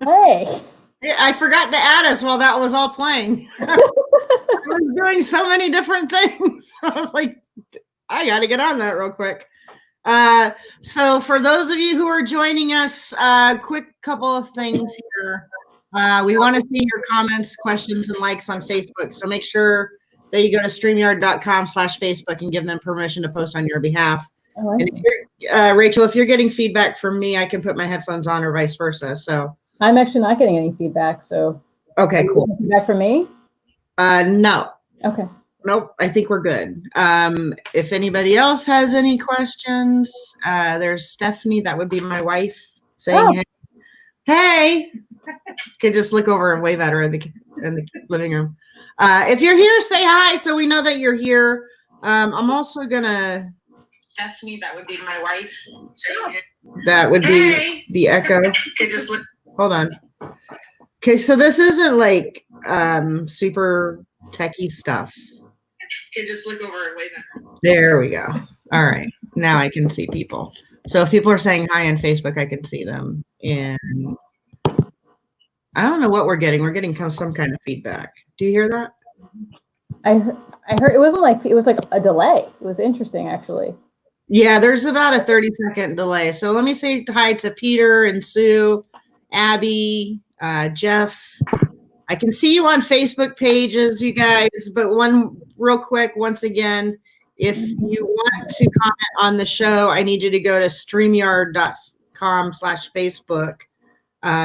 Hey. I forgot to add us while that was all playing. I was doing so many different things. I was like, I got to get on that real quick. So for those of you who are joining us, quick couple of things here. We want to see your comments, questions, and likes on Facebook. So make sure that you go to streamyard.com/Facebook and give them permission to post on your behalf. Oh, and if Rachel, if you're getting feedback from me, I can put my headphones on or vice versa. So I'm actually not getting any feedback. So okay, cool. Feedback from me? No. Okay. Nope, I think we're good. If anybody else has any questions, there's Stephanie, that would be my wife, saying, hey. Could just look over and wave at her in the living room. If you're here, say hi so we know that you're here. I'm also gonna, Stephanie, that would be my wife. That would be the echo. Could just look. Hold on. Okay, so this isn't like super techie stuff. Can just look over and wave at her. There we go. All right. Now I can see people. So if people are saying hi on Facebook, I can see them. And I don't know what we're getting. We're getting some kind of feedback. Do you hear that? I heard it wasn't like, it was like a delay. It was interesting, actually. Yeah, there's about a 30-second delay. So let me say hi to Peter and Sue, Abby, Jeff. I can see you on Facebook pages, you guys, but real quick, once again, if you want to comment on the show, I need you to go to streamyard.com/Facebook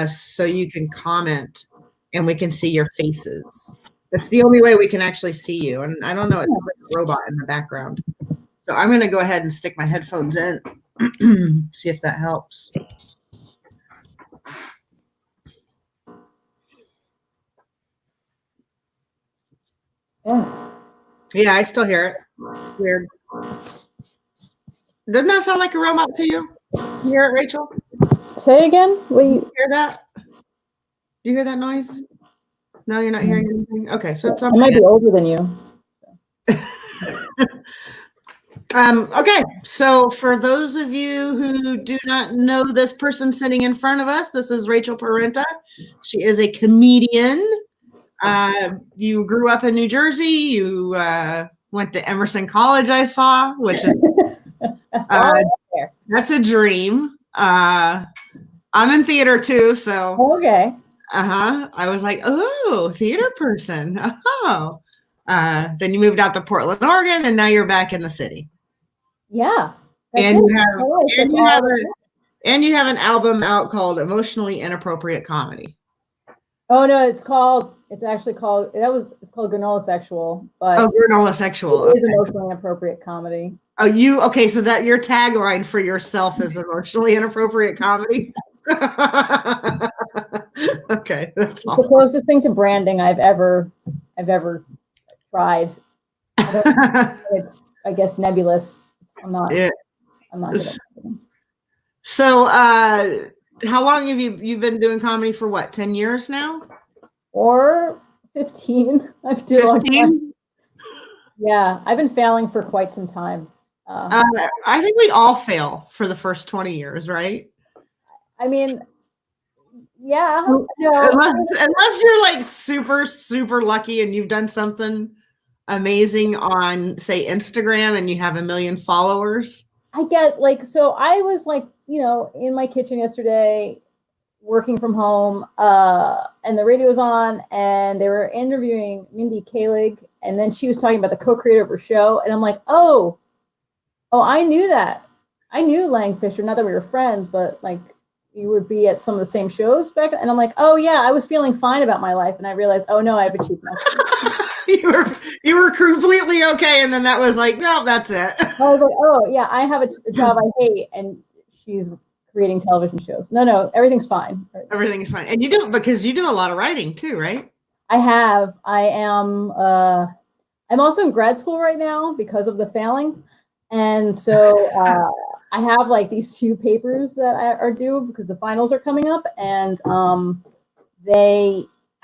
so you can comment and we can see your faces. That's the only way we can actually see you. And I don't know, it's like a robot in the background. So I'm going to go ahead and stick my headphones in, see if that helps. Yeah, I still hear it. Weird. Doesn't that sound like a robot to you? You hear it, Rachel? Say again? What you hear that? Do you hear that noise? No, you're not hearing anything? Okay, so it's on. I might be older than you. Okay, so for those of you who do not know this person sitting in front of us, this is Rachael Parenta. She is a comedian. You grew up in New Jersey. You went to Emerson College, I saw, which is that's a dream. I'm in theater too, so okay. I was like, oh, theater person. Oh, then you moved out to Portland, Oregon, and now you're back in the city. Yeah. And you have an album out called Emotionally Inappropriate Comedy. Oh no, it's called Granola Sexual, but Granola Sexual. It is emotionally inappropriate comedy. Oh, okay, so that your tagline for yourself is emotionally inappropriate comedy. Okay, that's awesome. The closest thing to branding I've ever tried. It's, I guess, nebulous. I'm not good at it. So how long have you've been doing comedy for? What, 10 years now? Or 15. I've been doing 15? Yeah, I've been failing for quite some time. I think we all fail for the first 20 years, right? I mean, yeah. No. Unless you're like super, super lucky and you've done something amazing on, say, Instagram and you have 1 million followers. I guess, so I was in my kitchen yesterday working from home, and the radio was on and they were interviewing Mindy Kaling, and then she was talking about the co-creator of her show, and I'm like, oh, I knew that. I knew Lang Fisher, not that we were friends, but you would be at some of the same shows back then. And I'm like, oh yeah, I was feeling fine about my life, and I realized, oh no, I've achieved nothing. you were completely okay, and then that was like, no, that's it. I was like, oh yeah, I have a job I hate, and she's creating television shows. No, everything's fine. Everything's fine. And you do a lot of writing too, right? I am. I'm also in grad school right now because of the failing, and so I have these 2 papers that are due because the finals are coming up, and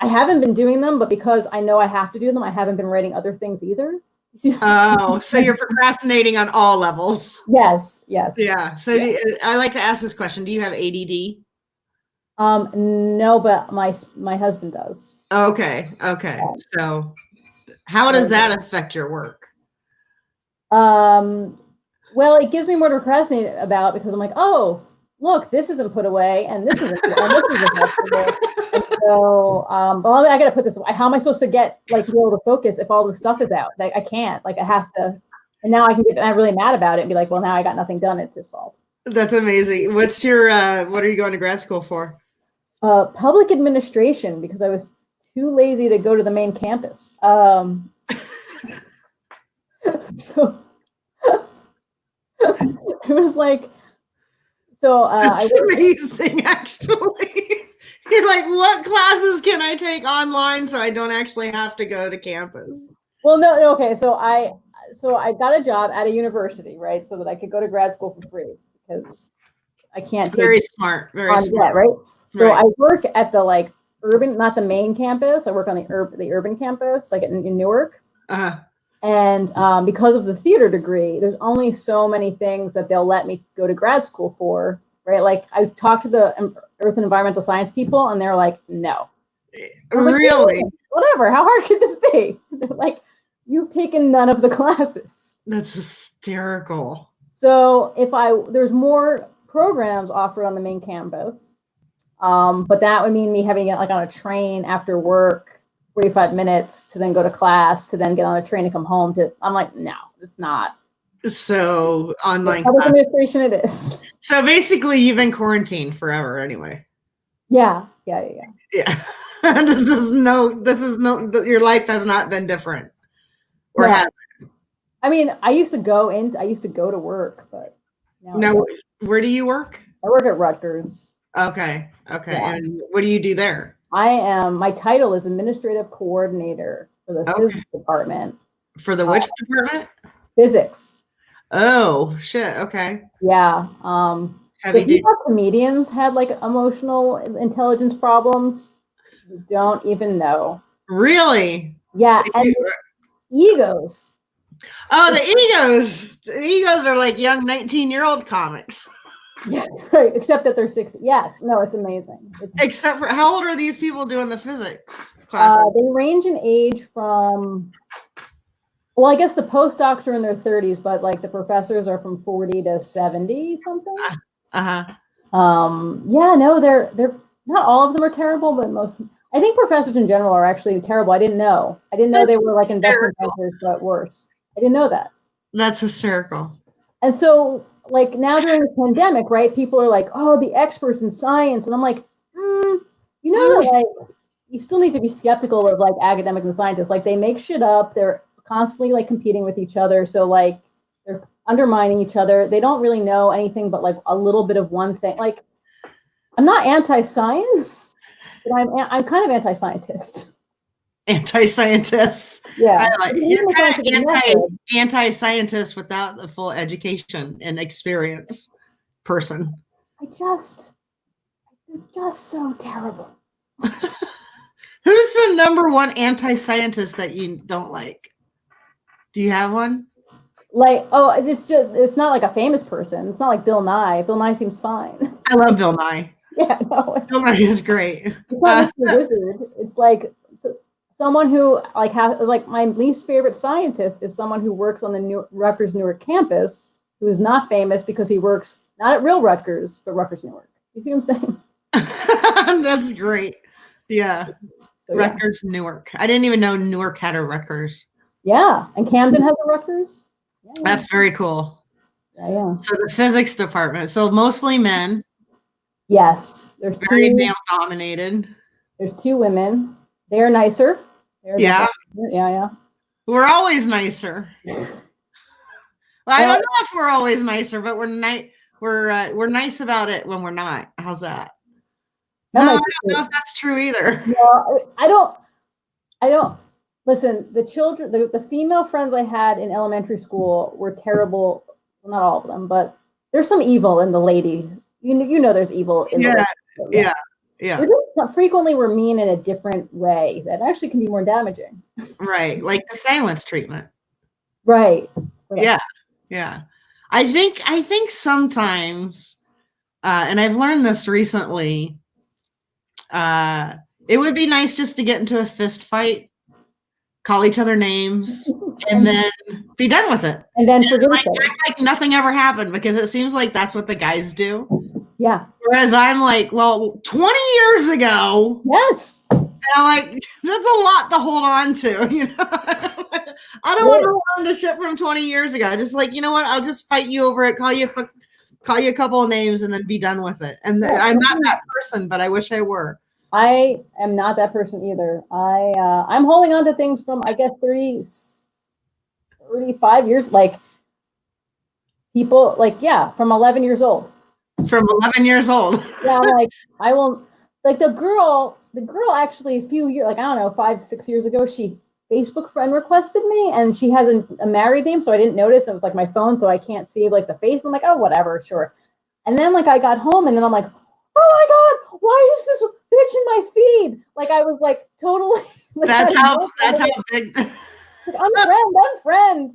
I haven't been doing them, but because I know I have to do them, I haven't been writing other things either. Oh, so you're procrastinating on all levels. Yes. Yeah. So I like to ask this question. Do you have ADD? No, but my husband does. Okay. So how does that affect your work? Well, it gives me more to procrastinate about because I'm like, oh, look, this isn't put away, and this isn't, and this isn't flexible. And so, well, I got to put this away. How am I supposed to get be able to focus if all the stuff is out? Like, I can't. Like, it has to. And now I can get I'm really mad about it and be like, well, now I got nothing done. It's his fault. That's amazing. What's your what are you going to grad school for? Public administration, because I was too lazy to go to the main campus. So it was like, so it's amazing, actually. You're like, what classes can I take online so I don't actually have to go to campus? Well, no, okay. So I got a job at a university, right, so that I could go to grad school for free because I can't take very smart, debt, right? So right. I work at the urban, not the main campus. I work on the urban campus, like in Newark. Uh-huh. And because of the theater degree, there's only so many things that they'll let me go to grad school for, right? Like I talked to the Earth and Environmental Science people, and they're like, no. Really? Like, whatever. How hard could this be? Like, you've taken none of the classes. That's hysterical. So there's more programs offered on the main campus, but that would mean me having it on a train after work, 45 minutes to then go to class, to then get on a train to come home I'm like, no, it's not. So online public administration it is. So basically you've been quarantined forever anyway. Yeah. This is no, your life has not been different. Or has it? I mean, I used to go to work, but now where do you work? I work at Rutgers. Okay. Yeah. And what do you do there? My title is administrative coordinator for the physics department. For the which department? Physics. Oh, shit. Okay. Yeah. Comedians had emotional intelligence problems. You don't even know. Really? Yeah. And egos. Oh, the egos. The egos are like young 19-year-old comics. Yeah, right. Except that they're 60. Yes. No, it's amazing. Except for, how old are these people doing the physics classes? They range in age from, well, I guess the postdocs are in their 30s, but the professors are from 40 to 70 something. Yeah, no, they're not all of them are terrible, but most. I think professors in general are actually terrible. I didn't know they were investment bankers, but worse. I didn't know that. That's hysterical. And so, now during the pandemic, right? People are like, "Oh, the experts in science," and I'm like, that you still need to be skeptical of academics and scientists. They make shit up. They're constantly competing with each other. So they're undermining each other. They don't really know anything but a little bit of one thing. I'm not anti-science, but I'm kind of anti-scientist. Anti-scientists. Yeah. You're kind of anti-scientist without the full education and experience person. They're just so terrible. Who's the number one anti-scientist that you don't like? Do you have one? It's not a famous person. It's not like Bill Nye. Bill Nye seems fine. I love Bill Nye. Yeah, no. Bill Nye is great. It's not Mr. Wizard. It's someone who has my least favorite scientist is someone who works on the Rutgers Newark campus, who is not famous because he works not at real Rutgers, but Rutgers Newark. You see what I'm saying? That's great. Yeah. So, Rutgers Newark. I didn't even know Newark had a Rutgers. Yeah, and Camden has a Rutgers. Yeah. That's very cool. Yeah. So the physics department. So mostly men. Yes, there's very male dominated. There's 2 women. They are nicer. Yeah. We're always nicer. Well, I don't know if we're always nicer, but we're nice about it when we're not. How's that? No, I don't know if that's true either. No, I don't. Listen, the children, the female friends I had in elementary school were terrible. Well, not all of them, but there's some evil in the lady. You know, there's evil in the lady. Yeah. They just frequently were mean in a different way that actually can be more damaging. Right, like the silence treatment. Right. Yeah. I think sometimes, and I've learned this recently, It would be nice just to get into a fist fight, call each other names, and then be done with it. And then forget like, it. act like nothing ever happened, because it seems like that's what the guys do. Yeah. Whereas I'm like, well, 20 years ago. Yes. And I'm like, that's a lot to hold on to, you know. I don't want to hold on to shit from 20 years ago. Just like, you know what? I'll just fight you over it, call you a couple of names, and then be done with it. And I'm not that person, but I wish I were. I am not that person either. I'm holding on to things from, I guess, 35 years, like people, like, yeah, from 11 years old. From 11 years old. Yeah, I'm like, I will, like the girl actually a few years, like, I don't know, 5-6 years ago, she Facebook friend requested me, and she has a married name, so I didn't notice. It was like my phone, so I can't see like the face. I'm like, oh, whatever, sure. And then like I got home, and then I'm like, oh my God, why is this bitch in my feed? Like I was like totally. Like, that's how big. Like, unfriend.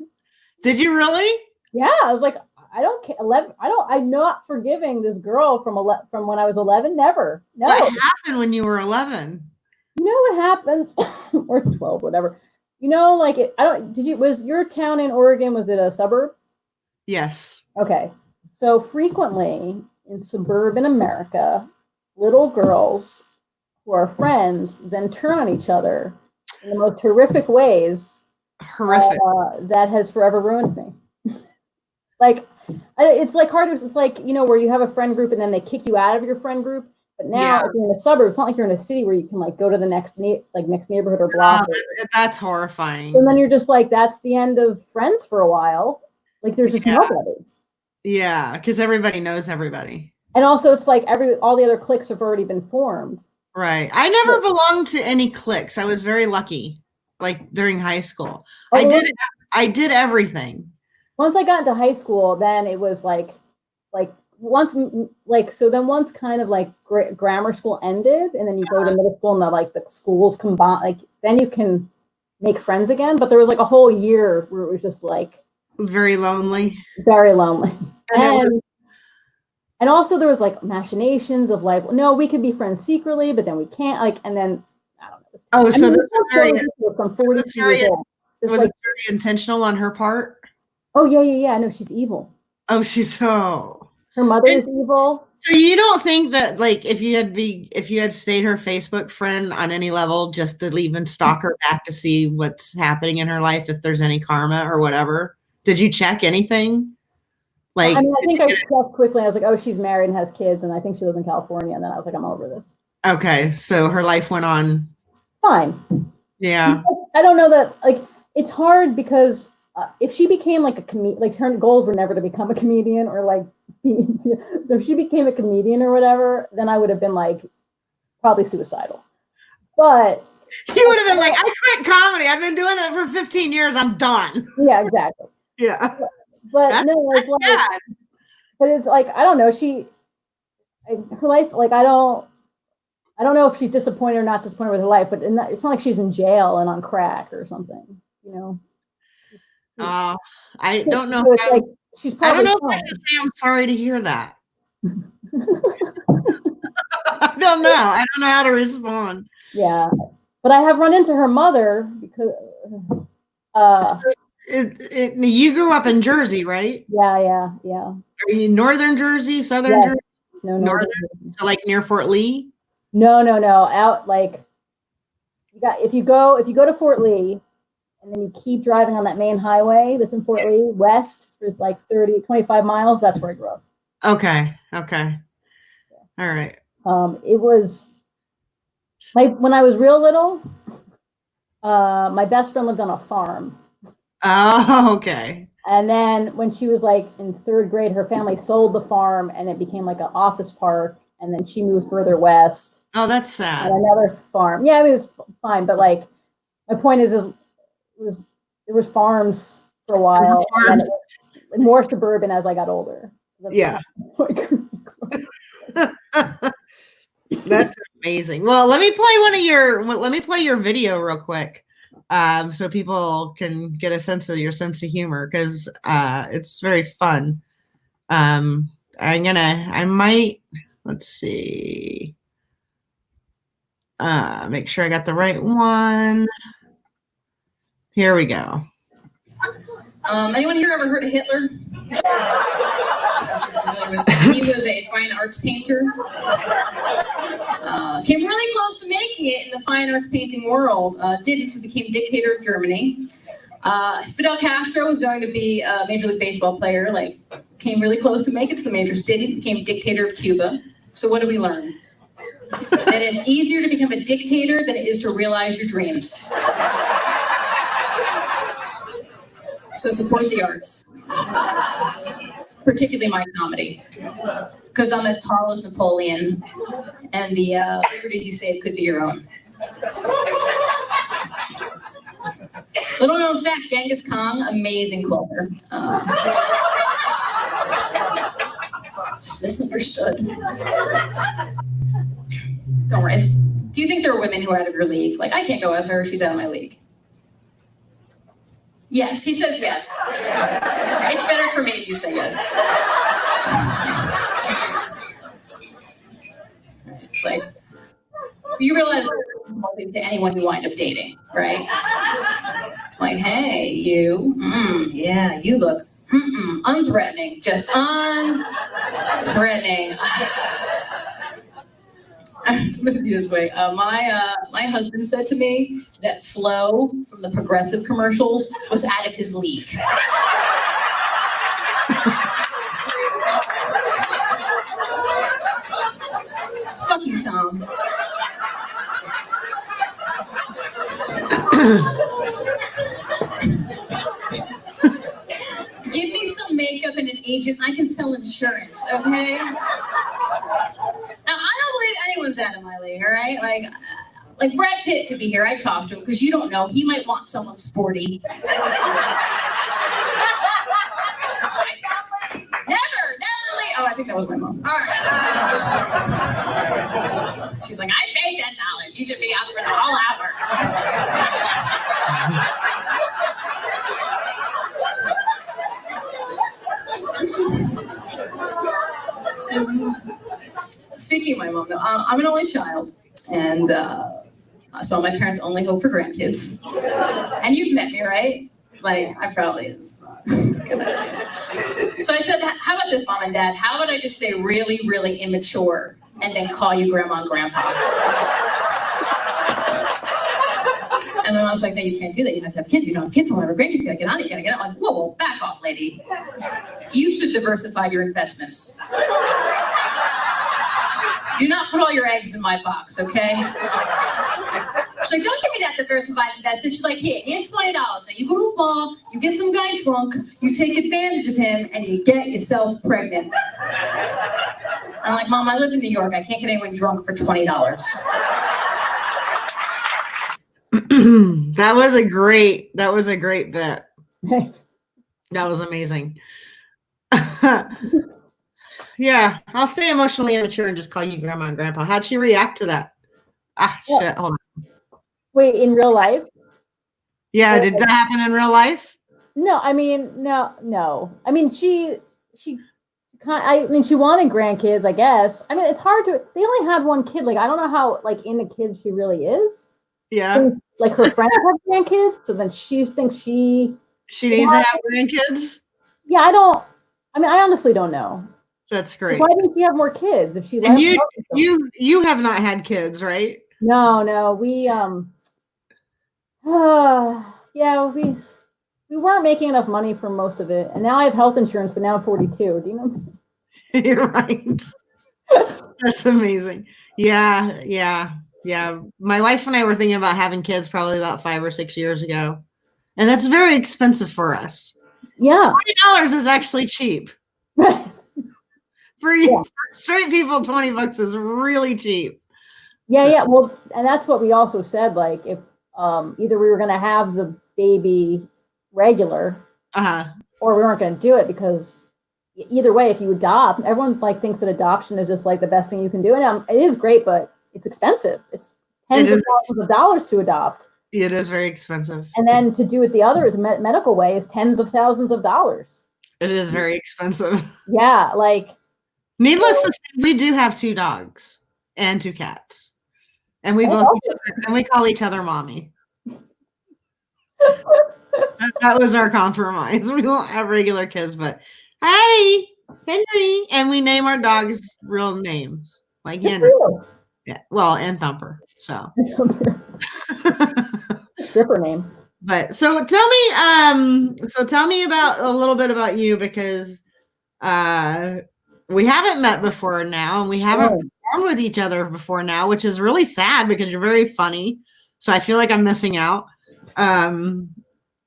Did you really? Yeah, I was like, I don't care. I'm not forgiving this girl from when I was 11. Never. No. What happened when you were 11? You know what happened? Or 12, whatever. You know, like was your town in Oregon, was it a suburb? Yes. Okay. So frequently in suburban America, little girls who are friends then turn on each other in the most horrific ways. Horrific. That has forever ruined me. Like, it's like hard. It's like, you know, where you have a friend group and then they kick you out of your friend group. But now, if you're in a suburb, it's not like you're in a city where you can like go to the next neighborhood or block. That's horrifying. And then you're just like, that's the end of friends for a while. Like there's just nobody. Yeah, because everybody knows everybody. And also, it's like all the other cliques have already been formed. Right. I never belonged to any cliques. I was very lucky. Like during high school, I did everything. Once I got into high school, then it was once kind of like grammar school ended, and then you go to middle school, and the schools combine. Like then you can make friends again. But there was like a whole year where it was just like very lonely. Very lonely. And also there was like machinations of like, no, we could be friends secretly, but then we can't. Like, and then I don't know. Oh, so from 42 years old. Was it very intentional on her part? Oh yeah. No, she's evil. Oh, her mother is evil. So you don't think that like if you had stayed her Facebook friend on any level, just to even stalk her back to see what's happening in her life, if there's any karma or whatever? Did you check anything? Like, I mean, I think I checked quickly. I was like, oh, she's married and has kids, and I think she lives in California. And then I was like, I'm over this. Okay, so her life went on fine. Yeah. I don't know that, like, it's hard because if she became like a comedian, like her goals were never to become a comedian or like, so if she became a comedian or whatever, then I would have been like probably suicidal. But you would have been like, I quit comedy. I've been doing it for 15 years. I'm done. Yeah, exactly. Yeah. But no, it's like, bad. But it's like, I don't know. Her life, like, I don't know if she's disappointed or not disappointed with her life, but it's not like she's in jail and on crack or something, you know? I don't know. So it's like, she's probably I don't know if I should say I'm sorry to hear that. I don't know. I don't know how to respond. Yeah. But I have run into her mother because you grew up in Jersey, right? Yeah. Are you northern Jersey, southern Jersey? No, northern. So like near Fort Lee? No. Out like if you go to Fort Lee and then you keep driving on that main highway that's in Fort Lee west for like 25 miles, that's where I grew up. Okay. All right. It was when I was real little, my best friend lived on a farm. Oh, okay. And then when she was like in third grade, her family sold the farm and it became like an office park. And then she moved further west. Oh, that's sad. And another farm. Yeah, it was fine. But like, my point is there was farms for a while. And it was more suburban as I got older. So that's amazing. Well, let me play your video real quick. So people can get a sense of your sense of humor, because it's very fun. Let's see. Make sure I got the right one. Here we go. Anyone here ever heard of Hitler? He was a fine arts painter. Came really close to making it in the fine arts painting world. Didn't, so became dictator of Germany. Fidel Castro was going to be a Major League Baseball player, like came really close to make it to the majors, didn't, became dictator of Cuba. So what do we learn? That it's easier to become a dictator than it is to realize your dreams. So support the arts, particularly my comedy, because I'm as tall as Napoleon, and the liberties you save could be your own. Little known fact, Genghis Khan, amazing quilter. Just misunderstood. Don't worry. Do you think there are women who are out of your league? Like, I can't go with her, she's out of my league. Yes, he says yes. It's better for me if you say yes. It's like, you realize to anyone you wind up dating, right? It's like, hey, you, yeah, you look unthreatening, just unthreatening. I'm gonna be this way. My husband said to me that Flo from the Progressive commercials was out of his league. Fuck you, Tom. Give me some makeup and an agent. I can sell insurance, okay? Now, I don't believe anyone's out of my league, all right? Like Brad Pitt could be here. I talked to him because you don't know. He might want someone sporty. Never leave. Oh, I think that was my mom. All right. She's like, I paid $10. You should be out for the whole hour. Speaking of my mom, though, I'm an only child, and so my parents only hope for grandkids. And you've met me, right? Like, I probably is. So I said, how about this, Mom and Dad? How about I just stay really, really immature and then call you Grandma and Grandpa? And my mom's like, no, you can't do that. You have to have kids. You don't have kids. You don't have grandkids. You gotta get on it. You gotta get on. Like, whoa, back off, lady. You should diversify your investments. Do not put all your eggs in my box, okay? She's like, don't give me that diversified investment. She's like, here's $20. Now you go to a mall, you get some guy drunk, you take advantage of him, and you get yourself pregnant. I'm like, Mom, I live in New York. I can't get anyone drunk for $20. That was a great bit. That was amazing. Yeah, I'll stay emotionally immature and just call you Grandma and Grandpa. How'd she react to that? Shit, hold on. Wait, in real life? Yeah, did that happen in real life? No, I mean, no. I mean, she wanted grandkids, I guess. I mean, it's hard to, they only had one kid. Like, I don't know how, like, into kids she really is. Yeah. Like, her friends have grandkids, so then she thinks she needs to have grandkids? Yeah, I honestly don't know. That's great. Why didn't she have more kids if she and you have not had kids, right? No, we we weren't making enough money for most of it, and now I have health insurance, but now I'm 42. Do you know what I'm saying? You're right. That's amazing. Yeah. My wife and I were thinking about having kids probably about 5 or 6 years ago, and that's very expensive for us. Yeah, $20 is actually cheap. For straight people, $20 is really cheap. Yeah. Well, and that's what we also said. Like, if either we were going to have the baby regular, or we weren't going to do it, because either way, if you adopt, everyone like thinks that adoption is just like the best thing you can do, and it is great, but it's expensive. It's tens of thousands of dollars to adopt. It is very expensive. And then to do it the medical way is tens of thousands of dollars. It is very expensive. Yeah, like. Needless to say, we do have 2 dogs and 2 cats. And we That's both awesome. and we call each other mommy. That was our compromise. We won't have regular kids, but hey, Henry, and we name our dogs real names like Good for Henry. you. Yeah, well, and Thumper. So, Stripper name. but so tell me about a little bit about you, because we haven't met before now, and we haven't performed with each other before now, which is really sad because you're very funny. So I feel like I'm missing out.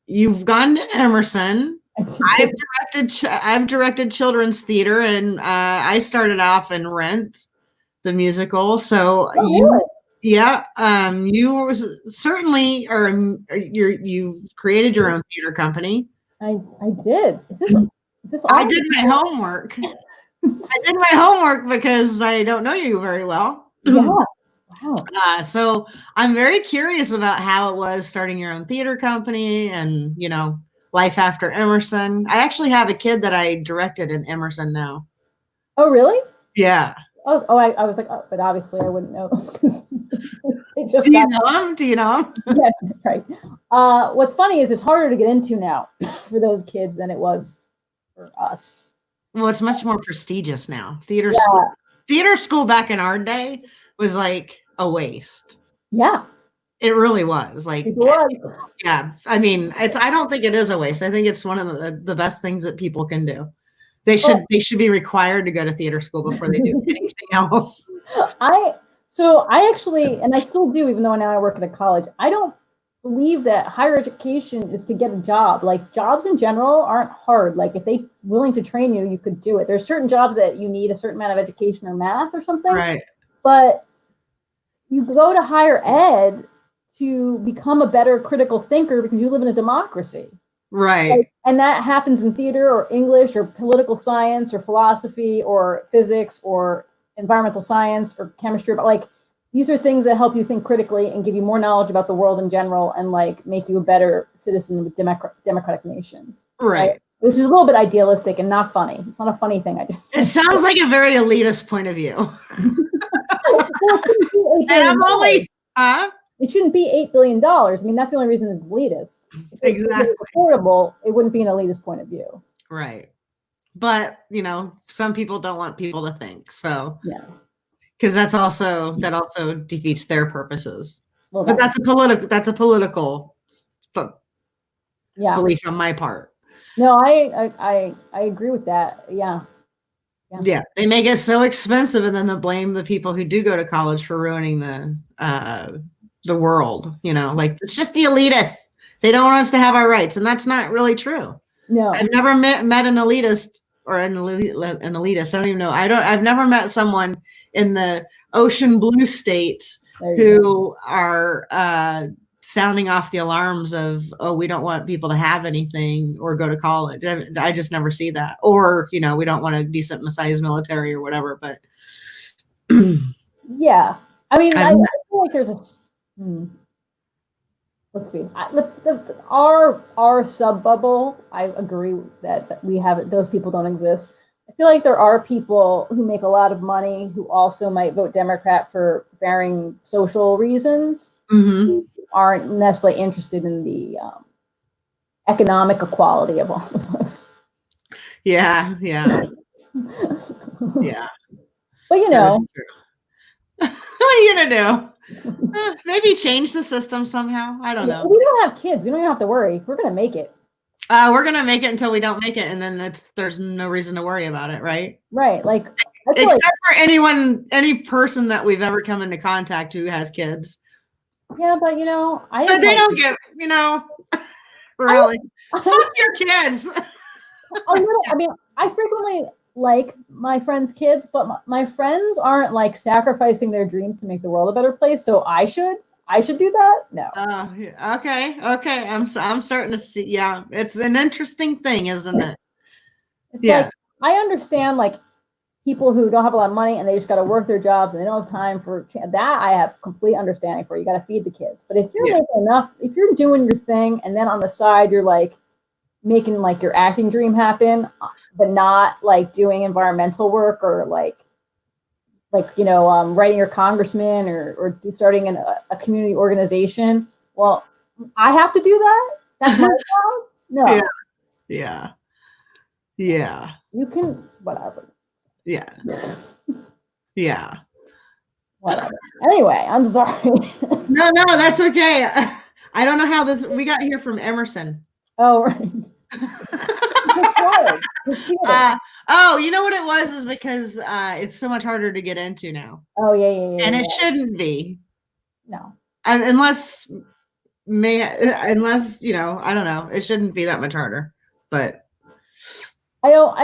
You've gone to Emerson. I've directed children's theater, and I started off in Rent, the musical. So really? yeah, you were certainly, you've created your own theater company. I did. Is this I did my homework. I did my homework because I don't know you very well. Yeah. Wow. So I'm very curious about how it was starting your own theater company and, life after Emerson. I actually have a kid that I directed in Emerson now. Oh, really? Yeah. I was like, but obviously I wouldn't know. Do you know him? Do you know him? Yeah, right. What's funny is it's harder to get into now for those kids than it was for us. Well, it's much more prestigious now. Theater school back in our day was like a waste. Yeah. It really was. Like, it was. Yeah. I mean, I don't think it is a waste. I think it's one of the best things that people can do. They should be required to go to theater school before they do anything else. I actually, and I still do, even though now I work at a college, I don't believe that higher education is to get a job. Like, jobs in general aren't hard. Like, if they willing to train you, you could do it. There's certain jobs that you need a certain amount of education or math or something. Right. But you go to higher ed to become a better critical thinker because you live in a democracy. Right. And that happens in theater or English or political science or philosophy or physics or environmental science or chemistry. But like, these are things that help you think critically and give you more knowledge about the world in general and like make you a better citizen of a democratic nation. Right. Which is a little bit idealistic and not funny. It's not a funny thing. It sounds like a very elitist point of view. And I'm only, it shouldn't be $8 billion. I mean, that's the only reason it's elitist. Exactly. If it was affordable, it wouldn't be an elitist point of view. Right. But, some people don't want people to think. So, yeah. Because that also defeats their purposes. Well, but that's a political belief on my part. No, I agree with that. Yeah. Yeah. They make it so expensive, and then they blame the people who do go to college for ruining the world. Like, it's just the elitists. They don't want us to have our rights, and that's not really true. No, I've never met an elitist or an elitist. I don't even know. I've never met someone in the ocean blue states who are sounding off the alarms of, we don't want people to have anything or go to college. I just never see that. Or, we don't want a decent sized military or whatever. But yeah, I mean, I feel like there's a. Let's see. Our sub bubble. I agree that we have those people don't exist. I feel like there are people who make a lot of money who also might vote Democrat for varying social reasons. Mm-hmm. Who aren't necessarily interested in the economic equality of all of us. Yeah. Yeah. Yeah. But what are you gonna do? Maybe change the system somehow. I don't know. We don't have kids. We don't even have to worry. We're gonna make it. We're gonna make it until we don't make it, and then there's no reason to worry about it, right? Right. Like, except for any person that we've ever come into contact who has kids. Yeah, but they don't get, really. Fuck your kids. I mean, I frequently like my friends' kids, but my friends aren't like sacrificing their dreams to make the world a better place. So I should do that. No. Okay. I'm starting to see. Yeah, it's an interesting thing, isn't it? It's like, I understand like people who don't have a lot of money and they just got to work their jobs and they don't have time for that. I have complete understanding for. You got to feed the kids. But if you're making enough, if you're doing your thing and then on the side you're like making like your acting dream happen, but not like doing environmental work or like like, writing your congressman or starting a community organization. Well, I have to do that? That's my job? No. Yeah. Yeah. You can, whatever. Yeah. Yeah. Whatever. Anyway, I'm sorry. No, that's okay. I don't know how we got here from Emerson. Oh, right. You know what it was is because it's so much harder to get into now. Oh, yeah. And it shouldn't be. No. Unless I don't know. It shouldn't be that much harder. But I don't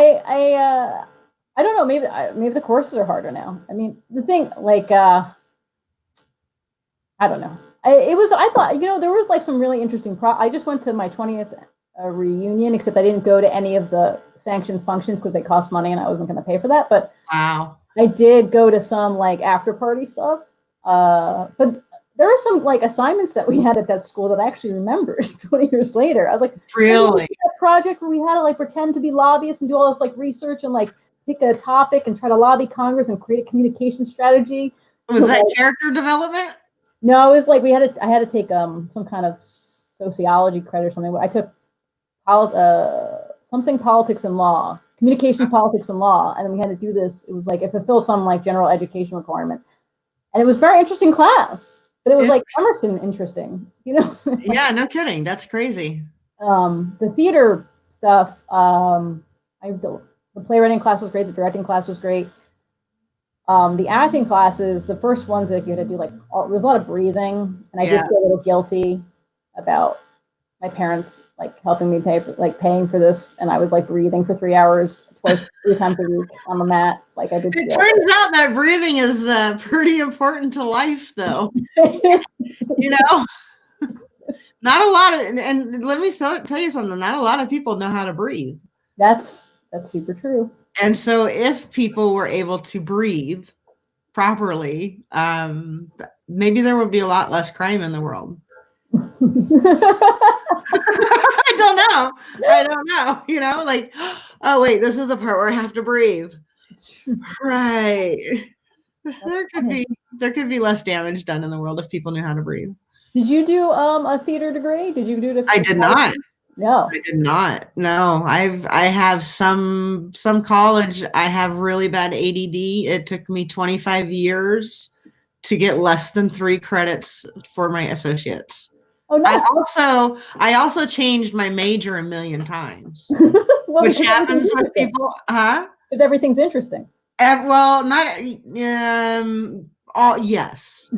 know. Maybe the courses are harder now. I mean, the thing, like, I don't know. I thought, there was like some really interesting I just went to my 20th reunion, except I didn't go to any of the sanctions functions because they cost money and I wasn't going to pay for that. But wow, I did go to some like after party stuff. But there were some like assignments that we had at that school that I actually remembered 20 years later. I was like, really? That project where we had to like pretend to be lobbyists and do all this like research and like pick a topic and try to lobby Congress and create a communication strategy. Was that character development? No, it was like I had to take some kind of sociology credit or something. I took something politics and law, communication, politics and law, and then we had to do this. It was like it fulfilled some like general education requirement, and it was a very interesting class. But it was like Emerson interesting, Yeah, no kidding. That's crazy. The theater stuff, the playwriting class was great. The directing class was great. The acting classes, the first ones that you had to do, like, there was a lot of breathing, and I just feel a little guilty about my parents, like, helping me paying for this, and I was, like, breathing for 3 hours, 3 times a week on the mat, like I did. It turns out that breathing is pretty important to life, though. Not a lot of, and let me tell you something, not a lot of people know how to breathe. That's super true. And so if people were able to breathe properly, maybe there would be a lot less crime in the world. I don't know. Like, oh wait, this is the part where I have to breathe. Right. There could be less damage done in the world if people knew how to breathe. Did you do a theater degree? Did you do it? I did not. No, I did not. No, I have some college. I have really bad ADD. It took me 25 years to get less than 3 credits for my associates. Oh, nice. I also changed my major a million times, which happens with people. Huh? Because everything's interesting. Well, not yes.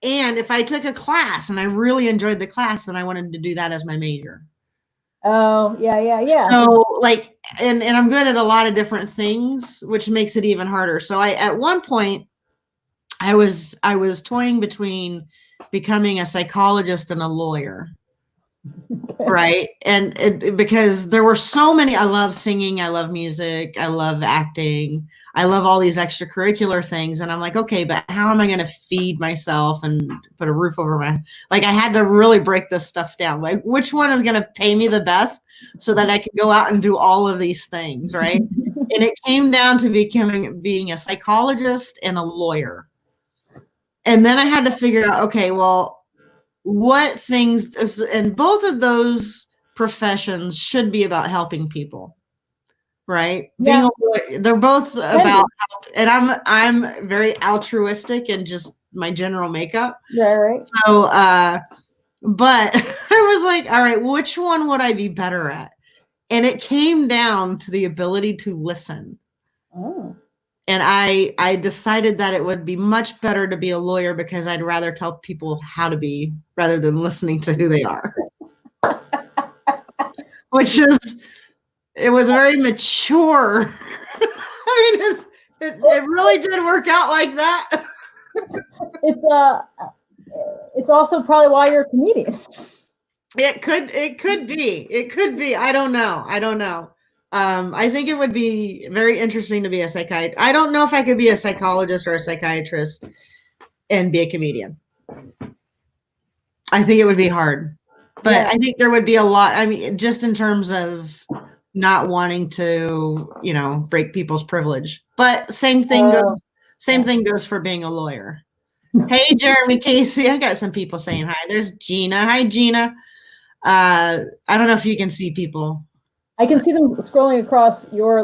And if I took a class and I really enjoyed the class, then I wanted to do that as my major. Oh, yeah. So like, and I'm good at a lot of different things, which makes it even harder. So at one point I was toying between becoming a psychologist and a lawyer. Okay. Right. And because there were so many, I love singing, I love music, I love acting, I love all these extracurricular things. And I'm like, okay, but how am I going to feed myself and put a roof over my, like, I had to really break this stuff down. Like, which one is going to pay me the best so that I can go out and do all of these things. Right. And it came down to being a psychologist and a lawyer. And then I had to figure out, okay, well, what things, and both of those professions should be about helping people, right? Yeah. They're both about help, and I'm very altruistic in just my general makeup. Yeah, right. So, but I was like, all right, which one would I be better at? And it came down to the ability to listen. Oh. And I decided that it would be much better to be a lawyer because I'd rather tell people how to be rather than listening to who they are. It was very mature. I mean, it really did work out like that. It's also probably why you're a comedian. It could be. I don't know. I think it would be very interesting to be a psychiatrist. I don't know if I could be a psychologist or a psychiatrist and be a comedian. I think it would be hard, but yeah. I think there would be a lot. I mean, just in terms of not wanting to, break people's privilege, but same thing Same thing goes for being a lawyer. Hey, Jeremy Casey. I got some people saying hi. There's Gina. Hi, Gina. I don't know if you can see people. I can see them scrolling across your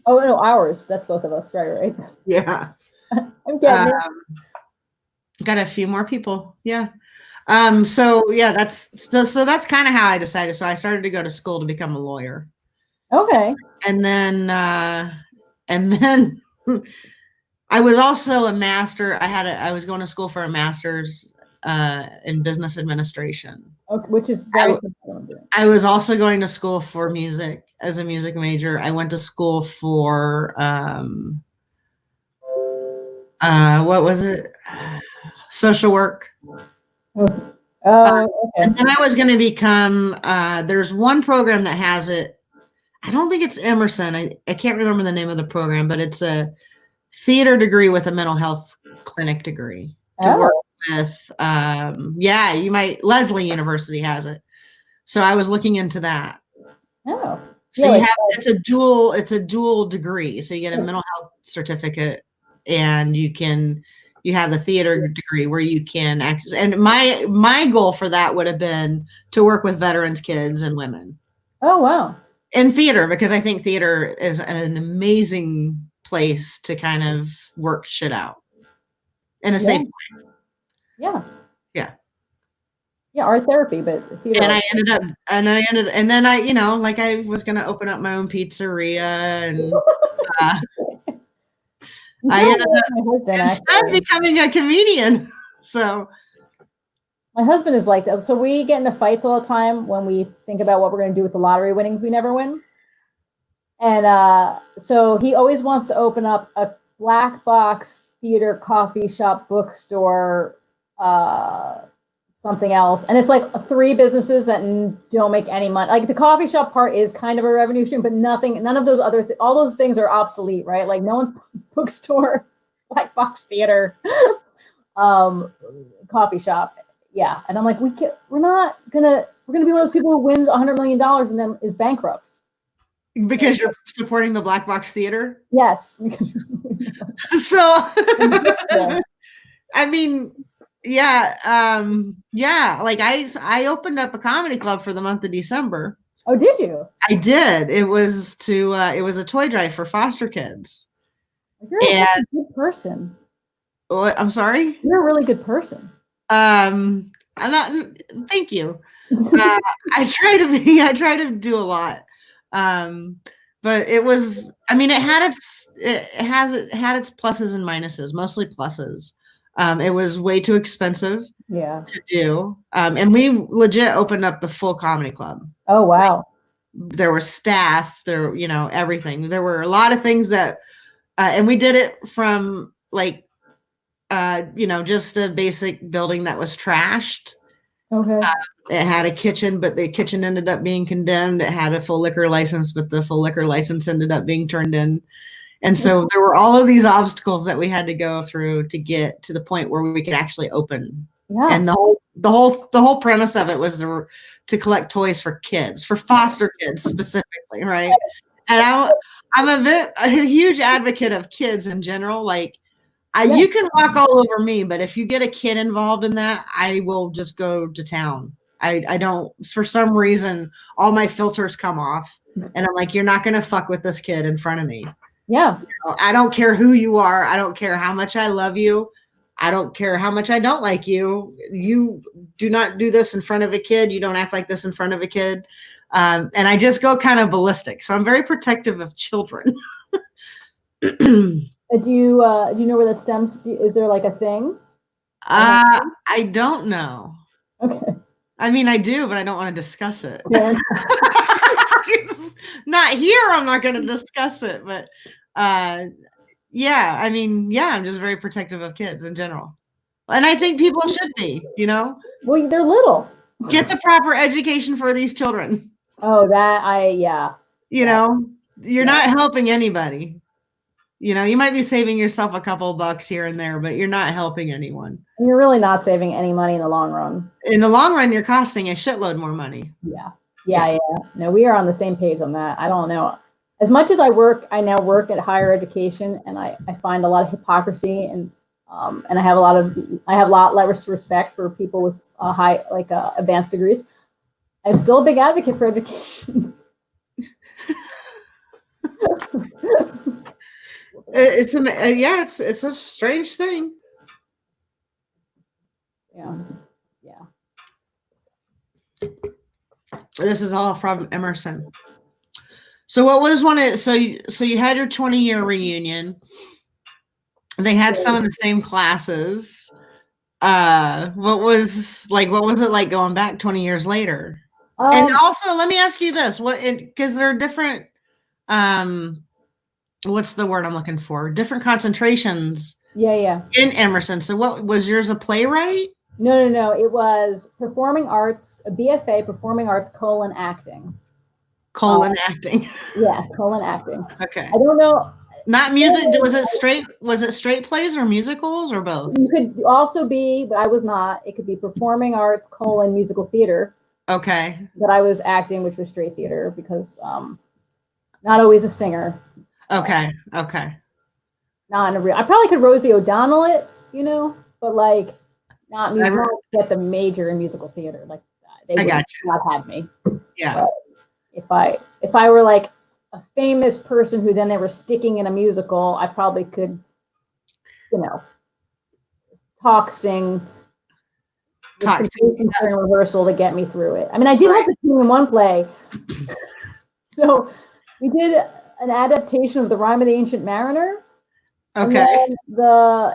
oh no, ours. That's both of us. Right. Yeah. I'm getting it. Got a few more people. Yeah. So yeah, that's kind of how I decided. So I started to go to school to become a lawyer. Okay. And then I was also a master. I was going to school for a master's in business administration. Okay, which is very simple. I was also going to school for music as a music major. I went to school for what was it? Social work. Okay. Oh, okay. And then I was going to become, there's one program that has it. I don't think it's Emerson. I can't remember the name of the program, but it's a theater degree with a mental health clinic degree to work with. You might, Leslie University has it. So I was looking into that. Oh. So you have, it's a dual degree. So you get a mental health certificate and you have the theater degree where you can act. And my goal for that would have been to work with veterans, kids, and women. Oh, wow. In theater, because I think theater is an amazing place to kind of work shit out in a safe way. Yeah. Yeah. Yeah, art therapy, but theater. And and then I was going to open up my own pizzeria and I ended up instead becoming a comedian. So my husband is like that. So we get into fights all the time when we think about what we're going to do with the lottery winnings we never win. And so he always wants to open up a black box theater, coffee shop, bookstore, something else. And it's like 3 businesses that don't make any money. Like the coffee shop part is kind of a revenue stream, but none of those all those things are obsolete, right? Like no one's bookstore, black box theater, coffee shop. Yeah. And I'm like, we're going to be one of those people who wins $100 million and then is bankrupt. Because you're supporting the black box theater? Yes. So, I mean, like I opened up a comedy club for the month of December. Oh, did you? I did. It was a toy drive for foster kids. You're a good person. What? I'm sorry? You're a really good person. I'm not. Thank you. I try to do a lot. But it was. I mean, it had its pluses and minuses. Mostly pluses. It was way too expensive. Yeah. To do. And we legit opened up the full comedy club. Oh wow. There was staff. There, everything. There were a lot of things that, and we did it from like. Just a basic building that was trashed. Okay. It had a kitchen, but the kitchen ended up being condemned. It had a full liquor license, but the full liquor license ended up being turned in. And so there were all of these obstacles that we had to go through to get to the point where we could actually open. Yeah. And the whole premise of it was to collect toys for kids, for foster kids specifically, right? And I'm a huge advocate of kids in general. Like, you can walk all over me, but if you get a kid involved in that, I will just go to town. I don't, for some reason, all my filters come off and I'm like, you're not going to fuck with this kid in front of me. Yeah. I don't care who you are. I don't care how much I love you. I don't care how much I don't like you. You do not do this in front of a kid. You don't act like this in front of a kid. And I just go kind of ballistic. So I'm very protective of children. Do you know where that stems? Is there like a thing? I don't know. Okay. I mean, I do, but I don't want to discuss it. Yeah. It's not here. I'm not going to discuss it, but I'm just very protective of kids in general. And I think people should be, Well, they're little. Get the proper education for these children. Oh, You're not helping anybody. You might be saving yourself a couple bucks here and there, but you're not helping anyone. You're really not saving any money in the long run. In the long run, you're costing a shitload more money. Yeah. No, we are on the same page on that. I don't know. as much as I now work at higher education, and I find a lot of hypocrisy, and I have a lot less respect for people with high, advanced degrees. I'm still a big advocate for education. It's a strange thing. Yeah. This is all from Emerson. So what was so you had your 20-year reunion. They had some of the same classes. What was it like going back 20 years later? And also, let me ask you this: because there are different, what's the word I'm looking for? Different concentrations. Yeah. In Emerson. So what was yours? A playwright? No. It was performing arts, a BFA, performing arts, acting. Acting. Yeah, acting. Okay. I don't know. Not music. Was it straight plays or musicals or both? You could also be, but I was not. It could be performing arts, musical theater. Okay. But I was acting, which was straight theater, because not always a singer. Okay. Not in a real. I probably could Rosie O'Donnell it, but not get the major in musical theater. Like they would not have me. Yeah. But if I were like a famous person who then they were sticking in a musical, I probably could, sing during rehearsal to get me through it. I mean, I did have to sing in one play. So we did an adaptation of The Rime of the Ancient Mariner. Okay. And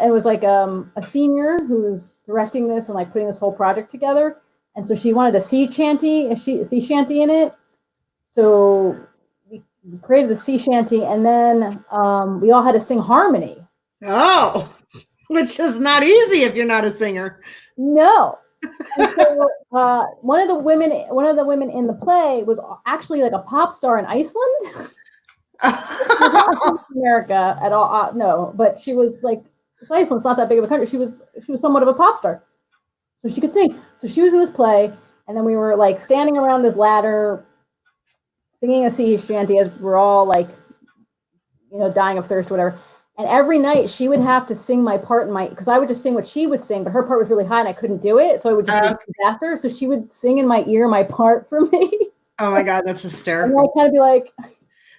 it was like a senior who was directing this and putting this whole project together. And so she wanted a sea shanty in it. So we created the sea shanty, and then we all had to sing harmony. Oh, which is not easy if you're not a singer. No. And so one of the women in the play was actually like a pop star in Iceland. America at all? No, but she was it's Iceland. It's not that big of a country. She was somewhat of a pop star, so she could sing. So she was in this play, and then we were standing around this ladder, singing a sea shanty as we're all dying of thirst or whatever. And every night she would have to sing my part because I would just sing what she would sing, but her part was really high and I couldn't do it, so I would just do it faster. So she would sing in my ear my part for me. Oh my God, that's hysterical. And I'd kind of be like.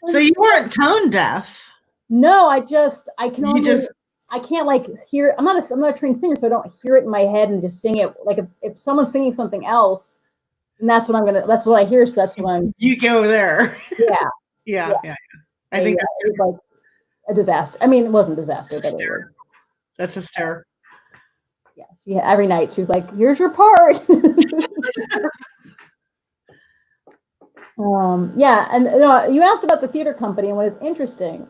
So you weren't tone deaf? No, I can't hear. I'm not a trained singer, so I don't hear it in my head and just sing it. If someone's singing something else, and that's what I hear. So that's what I'm. You go there. Yeah. I think it was a disaster. I mean, it wasn't a disaster, but that's hysterical. Yeah, every night she was like, "Here's your part." And you asked about the theater company, and what is interesting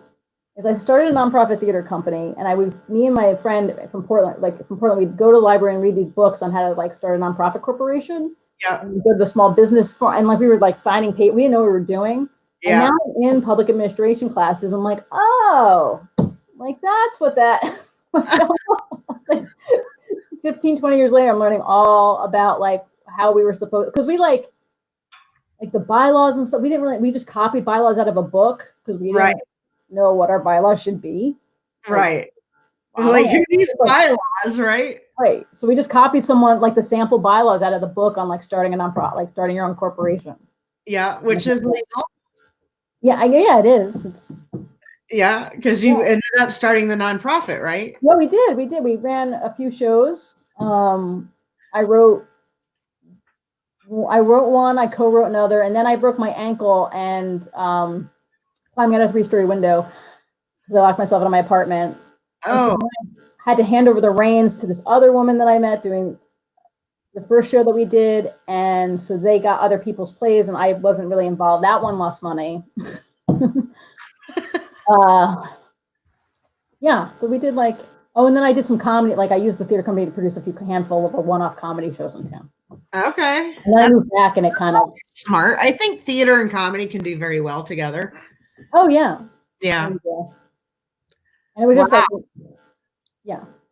is I started a nonprofit theater company, and me and my friend from Portland, we'd go to the library and read these books on how to start a nonprofit corporation. Yeah. And go to the small business and we were signing paper. We didn't know what we were doing. Yeah. And now I'm in public administration classes. I'm like, oh, that's what that. 15, 20 years later, I'm learning all about how we were supposed, because we the bylaws and stuff. We just copied bylaws out of a book because we didn't know what our bylaws should be. Right. Who needs bylaws, right? Right. So we just copied someone the sample bylaws out of the book on starting a nonprofit, starting your own corporation. Yeah, which is legal. Yeah, it is. Yeah, because you ended up starting the nonprofit, right? Yeah, we did. We ran a few shows. I wrote one, I co-wrote another, and then I broke my ankle and climbing out a 3-story window because I locked myself out of my apartment. Oh. So I had to hand over the reins to this other woman that I met doing the first show that we did, and so they got other people's plays, and I wasn't really involved. That one lost money. But we did and then I did some comedy. I used the theater company to produce a handful of one-off comedy shows in town. Okay. And then I moved back, and it kind of smart. I think theater and comedy can do very well together. Oh yeah. Yeah. And it was just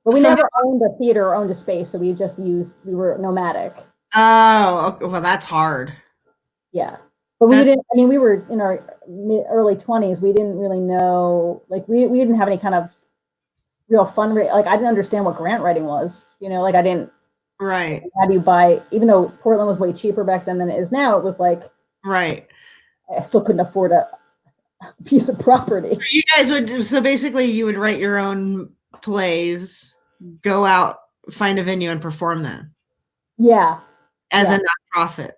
but we never owned a theater or owned a space, so we were nomadic. Oh, okay. Well, that's hard. Yeah. But we didn't, I mean, we were in our early 20s. We didn't really know, like, we didn't have any kind of real fun. Like, I didn't understand what grant writing was, you know, like I didn't. Right. How do you buy, even though Portland was way cheaper back then than it is now, it was like, right. I still couldn't afford a piece of property. So you guys would, so basically you would write your own plays, go out, find a venue and perform them. Yeah. As a nonprofit.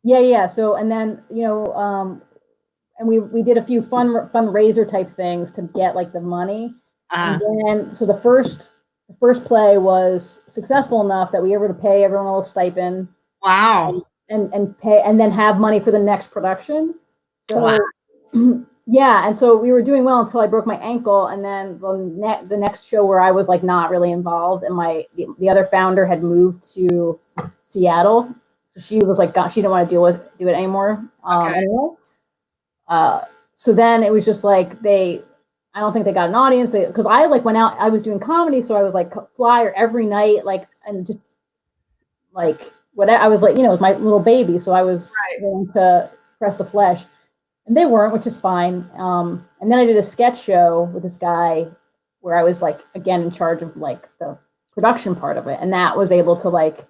Yeah. So, and then, you know, and we did a few fundraiser type things to get like the money. And then, so the first play was successful enough that we were able to pay everyone a little stipend. Wow. And pay, and then have money for the next production. So, wow. Yeah, and so we were doing well until I broke my ankle, and then the next show where I was like not really involved, and the other founder had moved to Seattle, so she was like, she didn't want to do it anymore. Anyway. So then it was just like I don't think they got an audience, because I like went out. I was doing comedy, so I was like flyer every night, like, and just like whatever. I was like, you know, it was my little baby, so I was willing to press the flesh. And they weren't, which is fine. And then I did a sketch show with this guy where I was like, again, in charge of like the production part of it. And that was able to like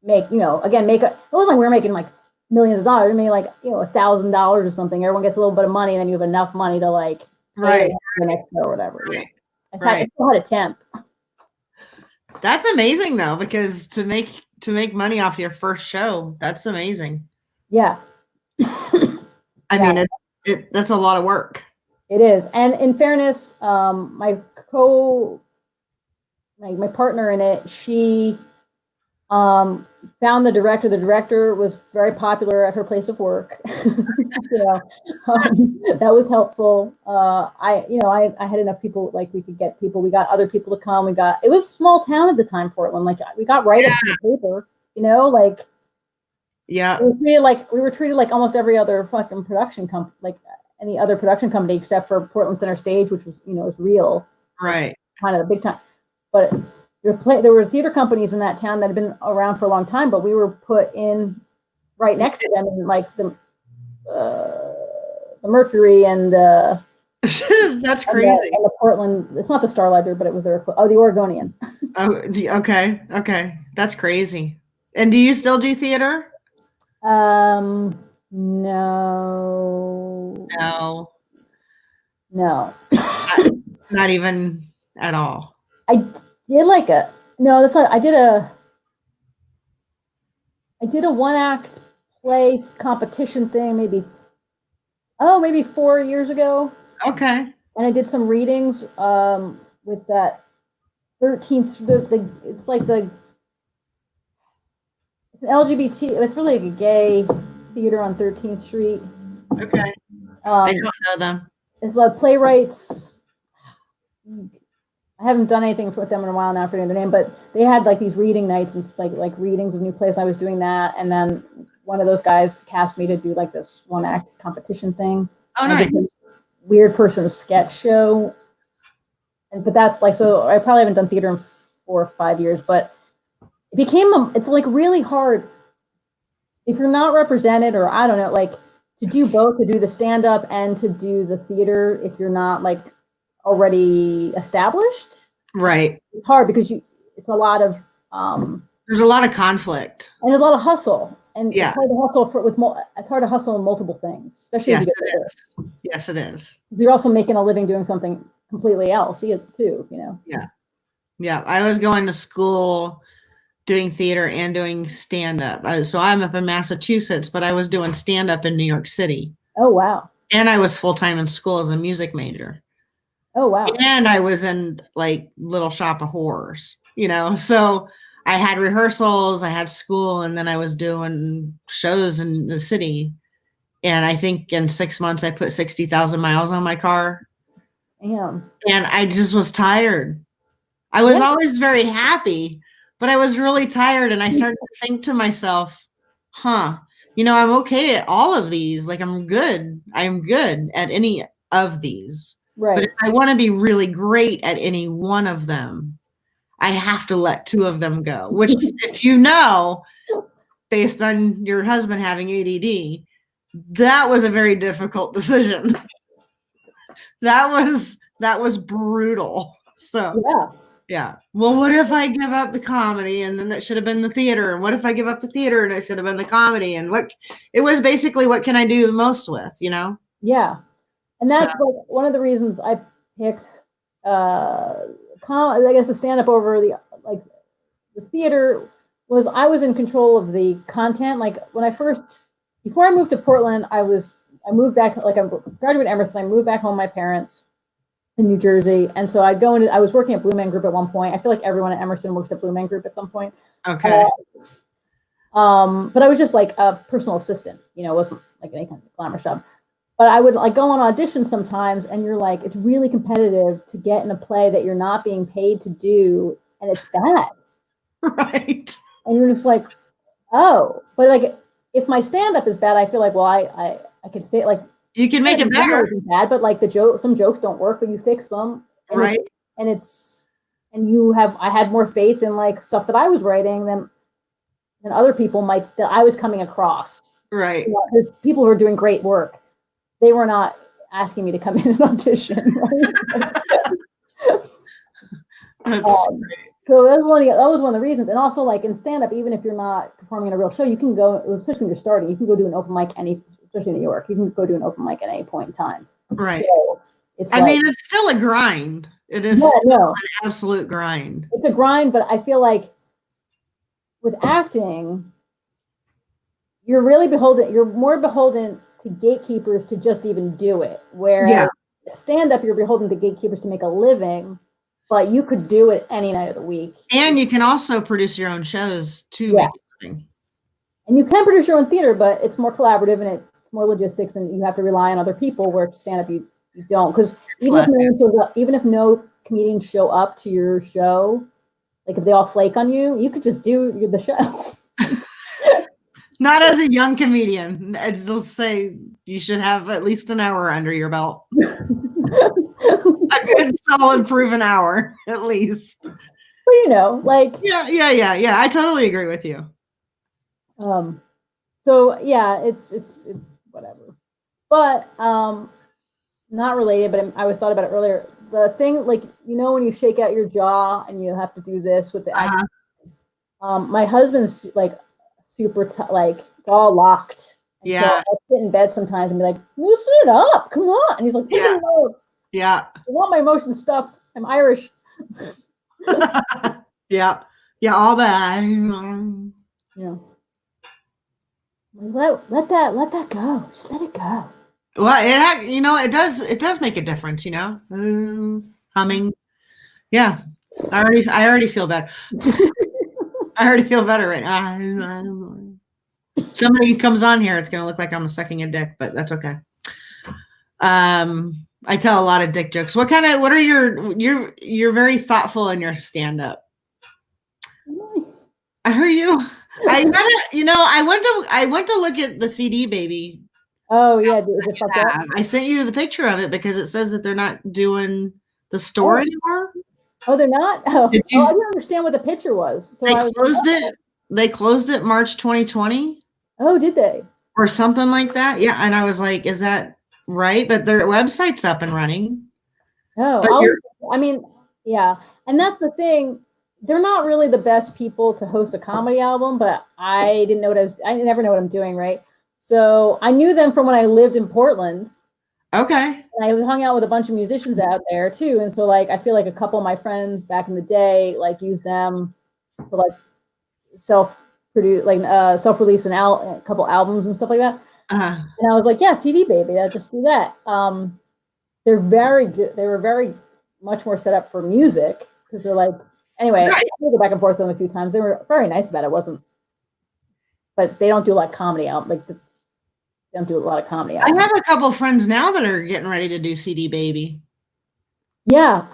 make, you know, again, it wasn't like we were making like millions of dollars. I mean, like, you know, $1,000 or something. Everyone gets a little bit of money, and then you have enough money to like, the next show or whatever. Right. Yeah. I still had a temp. That's amazing though, because to make money off your first show, that's amazing. Yeah. I mean, that's a lot of work. It is. And in fairness, my partner in it, she found the director. The director was very popular at her place of work. That was helpful. I had enough people, like we could get people. We got other people to come. It was a small town at the time, Portland. Like we got write-ups in the paper, you know, like. Yeah. We were treated like almost every other fucking production company, like any other production company, except for Portland Center Stage, which was, you know, was real. Right. Kind of the big time. But there were theater companies in that town that had been around for a long time, but we were put in right next to them, in like the Mercury and that's crazy. And the Portland, it's not the Starlight, but it was the Oregonian. Okay. That's crazy. And do you still do theater? No. Not even at all. I did like that's not, I did a one-act play competition thing maybe 4 years ago. Okay. And I did some readings with that 13th, it's like it's an LGBT, it's really like a gay theater on 13th Street. Okay. I don't know them. It's like playwrights. I haven't done anything with them in a while now, forgetting their name, but they had like these reading nights and like readings of new plays. I was doing that, and then one of those guys cast me to do like this one-act competition thing. Oh, nice. Weird person sketch show. But that's like, so I probably haven't done theater in 4 or 5 years, but it became, it's like really hard if you're not represented, or I don't know, like to do both, to do the stand-up and to do the theater if you're not like already established. Right. It's hard because it's a lot of there's a lot of conflict and a lot of hustle, and it's hard to hustle it's hard to hustle in multiple things, especially yes, as you get older. Yes, it is. You're also making a living doing something completely else too, you know. Yeah, I was going to school doing theater and doing stand-up. So I'm up in Massachusetts, but I was doing stand-up in New York City. Oh, wow. And I was full-time in school as a music major. Oh, wow. And I was in like Little Shop of Horrors, you know, so I had rehearsals, I had school, and then I was doing shows in the city. And I think in 6 months, I put 60,000 miles on my car. Damn. And I just was tired. I was always very happy, but I was really tired. And I started to think to myself, you know, I'm okay at all of these. Like I'm good at any of these. Right. But if I want to be really great at any one of them, I have to let 2 of them go, which if you know, based on your husband having ADD, that was a very difficult decision. That was brutal. So yeah. Well, what if I give up the comedy and then that should have been the theater? And what if I give up the theater and it should have been the comedy? And it was basically what can I do the most with, you know? Yeah. And that's like one of the reasons I picked I guess the stand-up over the theater was I was in control of the content. Like before I moved to Portland, I moved back, like I graduated Emerson, I moved back home with my parents in New Jersey. And so I was working at Blue Man Group at one point. I feel like everyone at Emerson works at Blue Man Group at some point. Okay. But I was just like a personal assistant, you know, it wasn't like any kind of glamorous job. But I would like go on auditions sometimes and you're like, it's really competitive to get in a play that you're not being paid to do. And it's bad. Right. And you're just like, oh, but like, if my stand-up is bad, I feel like, well, I could fit, like, you can make it better. Bad, but like some jokes don't work, but you fix them. And right. I had more faith in like stuff that I was writing than other people that I was coming across. Right. You know, there's people who are doing great work. They were not asking me to come in and audition. Right? That's great. So that was one of the reasons. And also like in stand-up, even if you're not performing in a real show, you can go, especially when you're starting, you can go do an open mic especially in New York, you can go do an open mic at any point in time. Right. So I mean, it's still a grind. It is an absolute grind. It's a grind, but I feel like with acting, you're more beholden to gatekeepers to just even do it. Whereas stand-up, you're beholden to gatekeepers to make a living. But you could do it any night of the week. And you can also produce your own shows to make a living. And you can produce your own theater, but it's more collaborative and it's more logistics and you have to rely on other people, where stand-up you don't. Because even if no comedians show up to your show, like if they all flake on you, you could just do the show. Not as a young comedian. They'll say you should have at least an hour under your belt. A good solid proven hour at least. But you know, like yeah. I totally agree with you. So yeah, it's whatever. But not related, but I was thought about it earlier. The thing, like, you know, when you shake out your jaw and you have to do this with the action. My husband's like super like it's all locked. And so I sit in bed sometimes and be like, loosen it up, come on. And he's like, yeah. I want my emotions stuffed. I'm Irish. Yeah, all that. Yeah. Let that go. Just let it go. Well, it does make a difference, you know. Humming. Yeah. I already feel better. I already feel better right now. Somebody comes on here, it's gonna look like I'm sucking a dick, but that's okay. I tell a lot of dick jokes. What are you're very thoughtful in your stand-up. I heard you. I went to look at the CD Baby. Oh yeah, is it fucked up? I sent you the picture of it because it says that they're not doing the store anymore. Oh, they're not? Oh, I didn't understand what the picture was. So they closed it March 2020. Oh, did they? Or something like that. Yeah. And I was like, is that right? But their website's up and running. Oh, yeah. And that's the thing. They're not really the best people to host a comedy album, but I never know what I'm doing, right? So I knew them from when I lived in Portland. Okay. And I was hung out with a bunch of musicians out there too. And so like, I feel like a couple of my friends back in the day, like used them to like self-produce, like self-release a couple albums and stuff like that. Uh-huh. And I was like, yeah, CD Baby, I'll just do that. They're very good. They were very much more set up for music because they're like, anyway, I go back and forth with them a few times. They were very nice about it. But they don't do a lot of comedy out. Like they don't do a lot of comedy. I have a couple of friends now that are getting ready to do CD Baby. Yeah.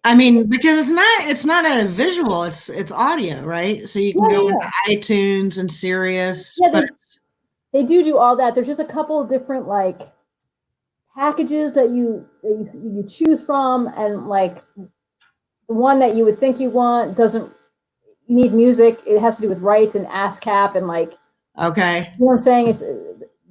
I mean, because it's not a visual, it's audio, right? So you can go into iTunes and Sirius. Yeah, they do all that. There's just a couple of different like packages that you choose from, and like the one that you would think you want doesn't. You need music. It has to do with rights and ASCAP and like. Okay. You know what I'm saying?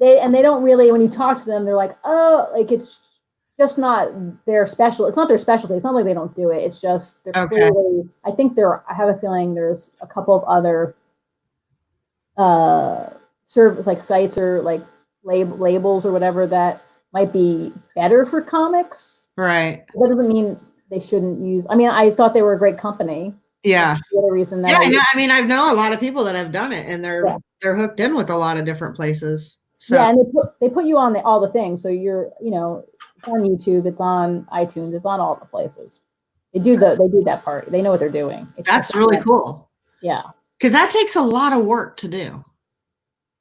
they don't really, when you talk to them, they're like, oh, like it's just not their special. It's not their specialty. It's not like they don't do it. It's just they're clearly. I think I have a feeling there's a couple of other service like sites or like labels or whatever that might be better for comics. Right. That doesn't mean they shouldn't use. I mean, I thought they were a great company. Yeah. That's the other reason that I mean, I know a lot of people that have done it, and they're hooked in with a lot of different places. So. Yeah, and they put you on all the things. So you're, it's on YouTube, it's on iTunes, it's on all the places. They do that part. They know what they're doing. That's really cool. Yeah. Because that takes a lot of work to do.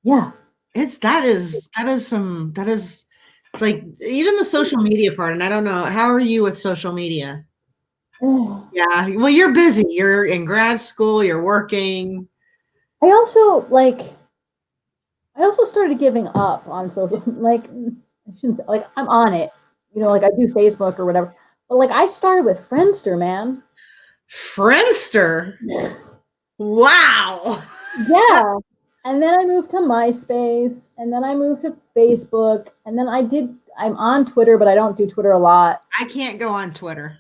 Yeah. That is like even the social media part. And I don't know, how are you with social media? Yeah. Well, you're busy. You're in grad school, you're working. I also started giving up on social, like, I shouldn't say, like, I'm on it, like I do Facebook or whatever, but like I started with Friendster, man. Friendster? Wow. Yeah. And then I moved to MySpace, and then I moved to Facebook, and then I'm on Twitter, but I don't do Twitter a lot. I can't go on Twitter.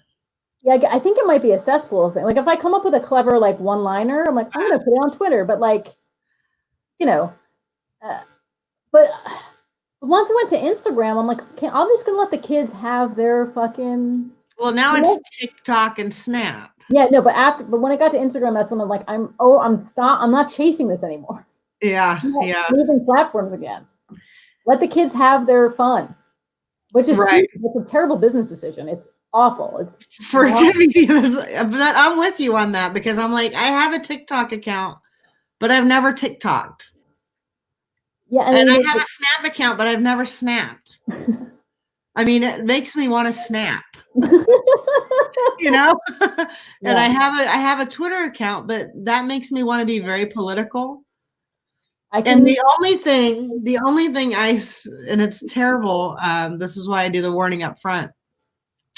Yeah, I think it might be a cesspool thing. Like if I come up with a clever like one-liner, I'm like, I'm gonna put it on Twitter, but like, but once I went to Instagram, I'm like, okay, I'm just gonna let the kids have their fucking. Well, now it's TikTok and Snap. Yeah, no, but when I got to Instagram, that's when I'm like, I'm not chasing this anymore. Yeah, Moving platforms again. Let the kids have their fun, which is stupid. It's a terrible business decision. It's awful. It's forgive me, but I'm with you on that because I'm like, I have a TikTok account, but I've never TikToked. Yeah, and I have a Snap account, but I've never snapped. I mean, it makes me want to snap. And I have a Twitter account, but that makes me want to be very political. And the only thing and it's terrible, this is why I do the warning up front.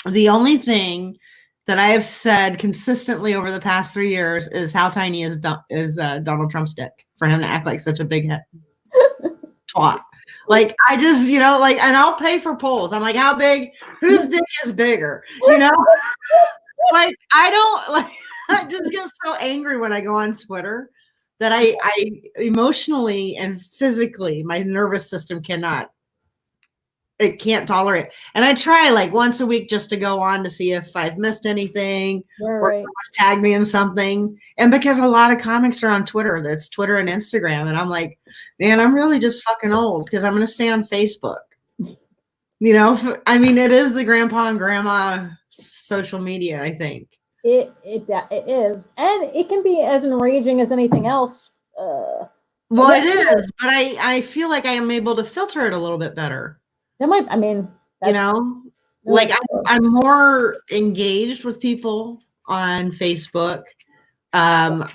The only thing that I have said consistently over the past 3 years is how tiny is Donald Trump's dick for him to act like such a big head twat. Like I just, and I'll pay for polls. I'm like, how big? Whose dick is bigger? Like I just get so angry when I go on Twitter that I emotionally and physically, my nervous system can't tolerate. And I try like once a week just to go on to see if I've missed anything or someone's tagged me in something. And because a lot of comics are on Twitter, that's Twitter and Instagram. And I'm like, man, I'm really just fucking old because I'm going to stay on Facebook. I mean, it is the grandpa and grandma social media, I think. It is. And it can be as enraging as anything else. Well, it is, but I feel like I am able to filter it a little bit better. Like I'm more engaged with people on Facebook. I'm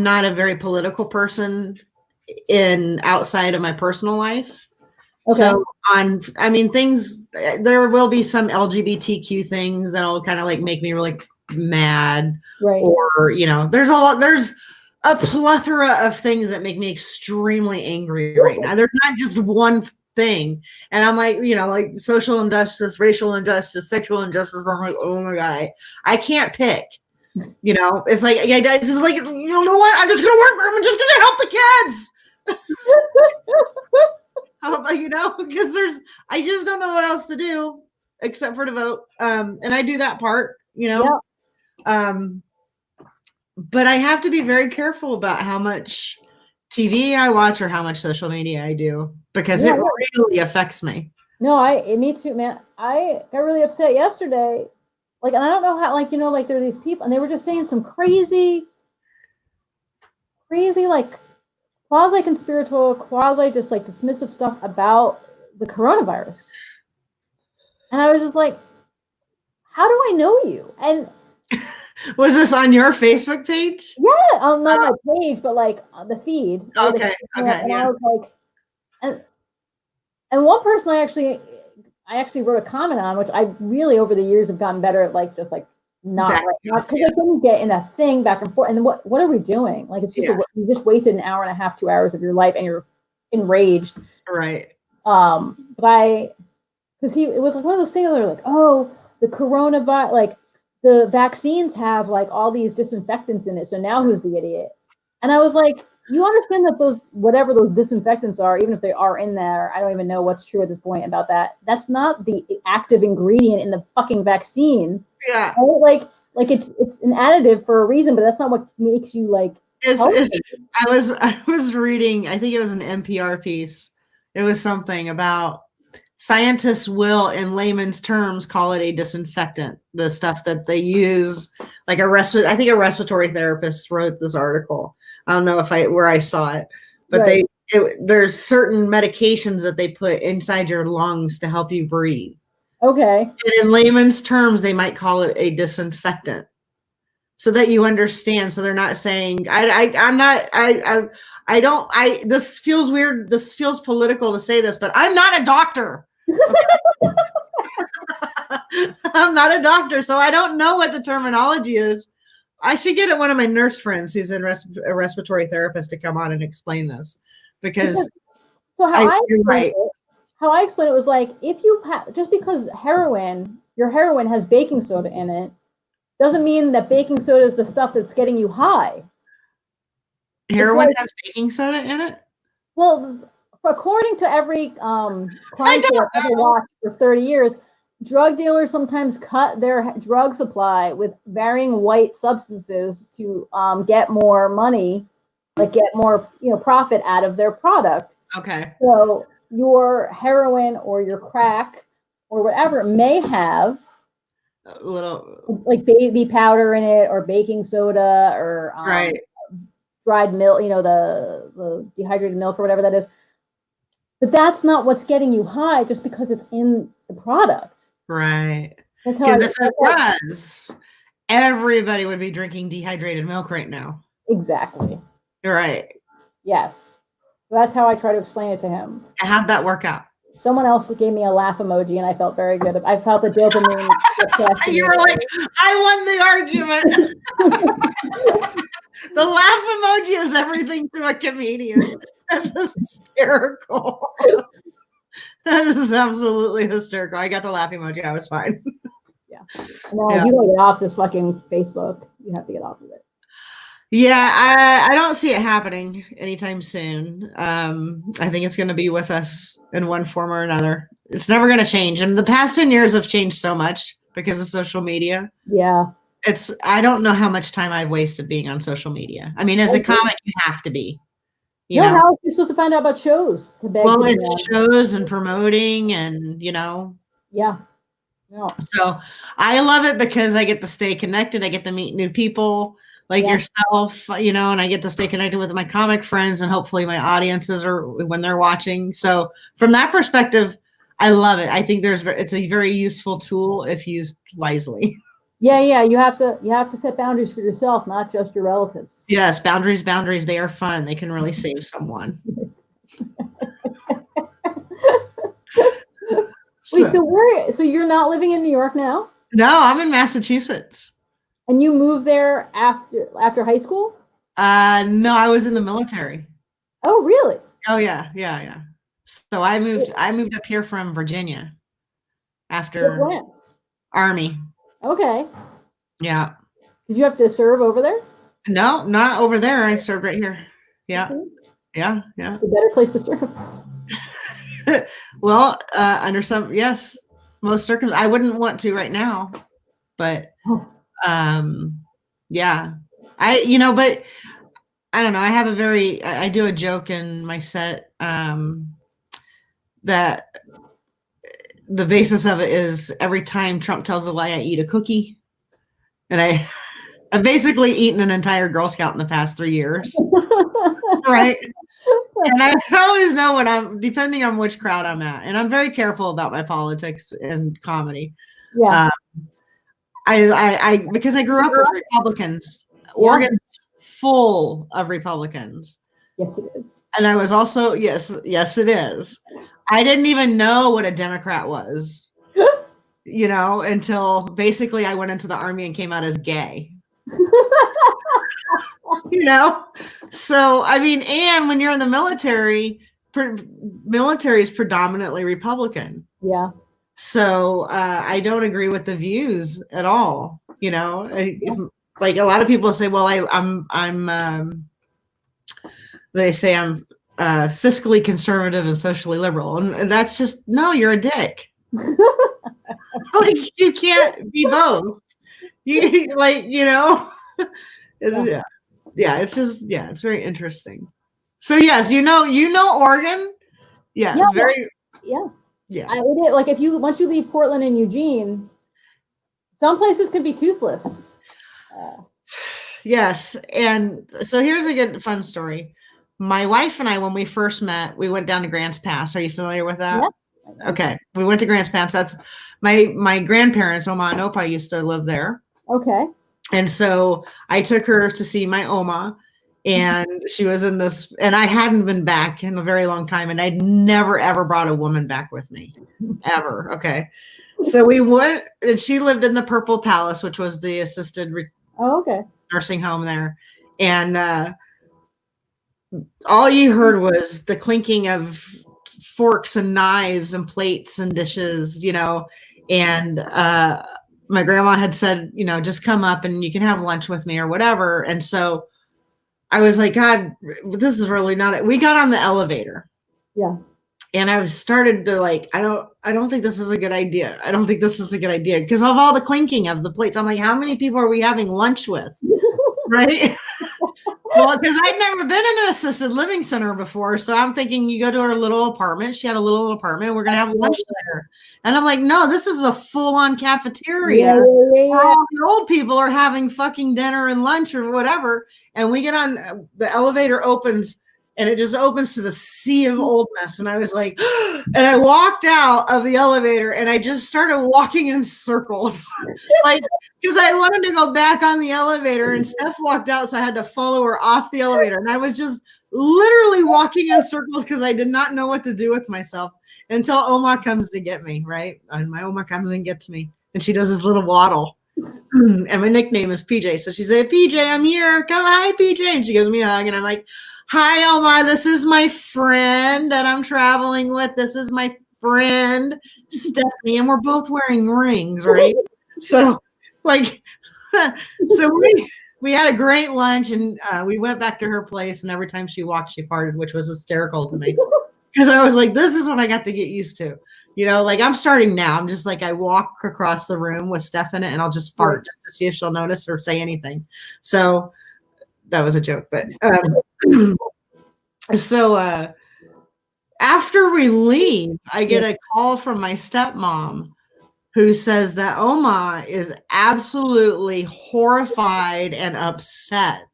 not a very political person outside of my personal life. Okay. So things, there will be some LGBTQ things that'll kind of like make me really mad. Right. Or, there's a plethora of things that make me extremely angry right now. There's not just one thing. And I'm like, like social injustice, racial injustice, sexual injustice. I'm like, oh my God, I can't pick. It's like, it's just like, you know what? I'm just going to work. I'm just going to help the kids. Because I just don't know what else to do except for to vote. And I do that part, Yeah. But I have to be very careful about how much TV I watch or how much social media I do because it really affects me. No, me too, man. I got really upset yesterday. Like, and I don't know how, like, there are these people and they were just saying some crazy, like quasi-conspiratorial, just like dismissive stuff about the coronavirus. And I was just like, how do I know you? And was this on your Facebook page? Yeah, not my page, but like the feed. Okay. And I was like, and one person I actually wrote a comment on, which I really over the years have gotten better at, like just like not right now, because I couldn't get in a thing back and forth. And what are we doing? Like, it's just you just wasted an hour and a half, 2 hours of your life, and you're enraged. Right. But because it was like one of those things where like, oh, the coronavirus, like the vaccines have like all these disinfectants in it. So now who's the idiot? And I was like, you understand that whatever those disinfectants are, even if they are in there, I don't even know what's true at this point about that. That's not the active ingredient in the fucking vaccine. Yeah. Right? Like it's an additive for a reason, but that's not what makes you like. I was reading, I think it was an NPR piece. It was something about scientists will, in layman's terms, call it a disinfectant. The stuff that they use, like I think a respiratory therapist wrote this article. I don't know where I saw it, but there's certain medications that they put inside your lungs to help you breathe. Okay. And in layman's terms, they might call it a disinfectant, so that you understand. So they're not saying this feels weird. This feels political to say this, but I'm not a doctor. I'm not a doctor, so I don't know what the terminology is. I should get one of my nurse friends who's a respiratory therapist to come on and explain this, because how I explained it was like, if you just because your heroin has baking soda in it, doesn't mean that baking soda is the stuff that's getting you high. Heroin has baking soda in it? Well, according to every crime show I've ever watched for 30 years, drug dealers sometimes cut their drug supply with varying white substances to get more money, like get more profit out of their product. Okay. So your heroin or your crack or whatever may have a little like baby powder in it, or baking soda, or dried milk, the dehydrated milk or whatever that is. But that's not what's getting you high just because it's in the product. Right. That's how if it was, everybody would be drinking dehydrated milk right now. Exactly. You're right. Yes. So that's how I try to explain it to him. How'd that work out? Someone else gave me a laugh emoji, and I felt very good. I felt the dopamine. You were like, I won the argument. The laugh emoji is everything to a comedian. That's hysterical. That is absolutely hysterical. I got the laugh emoji. I was fine. Yeah. No, you gotta get off this fucking Facebook. You have to get off of it. Yeah, I don't see it happening anytime soon. I think it's going to be with us in one form or another. It's never going to change. And the past 10 years have changed so much because of social media. Yeah. I don't know how much time I've wasted being on social media. I mean, as a comic, you have to be. How are you supposed to find out about shows? Well, it's shows and promoting and, Yeah. No. So I love it because I get to stay connected. I get to meet new people like yourself, and I get to stay connected with my comic friends and hopefully my audiences are when they're watching. So from that perspective, I love it. I think it's a very useful tool if used wisely. Yeah. You have to set boundaries for yourself, not just your relatives. Yes. Boundaries. They are fun. They can really save someone. Wait, so you're not living in New York now? No, I'm in Massachusetts. And you moved there after high school? No, I was in the military. Oh, really? Oh, yeah. So I moved up here from Virginia after Army. Okay. Yeah. Did you have to serve over there? No, not over there. I served right here. Yeah. Okay. Yeah. It's a better place to serve. Well, under most circumstances, I wouldn't want to right now, but yeah, but I don't know. I have I do a joke in my set that the basis of it is every time Trump tells a lie, I eat a cookie, and I've basically eaten an entire Girl Scout in the past 3 years, right? And I always know when depending on which crowd I'm at, and I'm very careful about my politics and comedy. Yeah. Because I grew up with Republicans. Yeah. Oregon's full of Republicans. Yes, it is. And I was also, yes, it is. I didn't even know what a Democrat was. you know, until basically I went into the Army and came out as gay. You know? So, I mean, and when you're in the military, military is predominantly Republican. Yeah. So I don't agree with the views at all. You know, like a lot of people say, well, they say I'm fiscally conservative and socially liberal, and that's just no. You're a dick. Like you can't be both. You like, you know. It's just it's very interesting. So yes, you know Oregon. Yeah, it's very yeah. I did, like, once you leave Portland and Eugene, some places can be toothless. Yes, and so here's a good fun story. My wife and I, when we first met, we went down to Grants Pass. Are you familiar with that? Yeah. Okay, we went to Grants Pass. That's my grandparents, Oma and Opa, used to live there. Okay. And so I took her to see my Oma, and she was in this, and I hadn't been back in a very long time, and I'd never, ever brought a woman back with me, ever. Okay. So we went, and she lived in the Purple Palace, which was the assisted nursing home there. And all you heard was the clinking of forks and knives and plates and dishes, you know, and my grandma had said, you know, just come up and you can have lunch with me or whatever. And so I was like, God, this is really not it. We got on the elevator. Yeah. And I started to like, I don't think this is a good idea. I don't think this is a good idea because of all the clinking of the plates. I'm like, how many people are we having lunch with? Right. Well, because I'd never been in an assisted living center before. So I'm thinking you go to her little apartment. She had a little apartment. We're going to have lunch there. And I'm like, no, this is a full-on cafeteria. Where all the old people are having fucking dinner and lunch or whatever. And we get on, the elevator opens, and it just opens to the sea of oldness. And I was like, and I walked out of the elevator and I just started walking in circles. Like, because I wanted to go back on the elevator, and Steph walked out. So I had to follow her off the elevator. And I was just literally walking in circles because I did not know what to do with myself until Oma comes to get me. Right. And my Oma comes and gets me, and she does this little waddle. And my nickname is PJ. So she said, PJ, I'm here. Come, hi, PJ. And she gives me a hug. And I'm like, hi, Oma. This is my friend that I'm traveling with. This is my friend, Stephanie. And we're both wearing rings, right? So, like, so we had a great lunch, and we went back to her place. And every time she walked, she farted, which was hysterical to me. Because I was like, this is what I got to get used to. You know, like I'm starting now. I'm just like, I walk across the room with Steph in it, and I'll just fart just to see if she'll notice or say anything. So that was a joke. But so after we leave, I get a call from my stepmom who says that Oma is absolutely horrified and upset.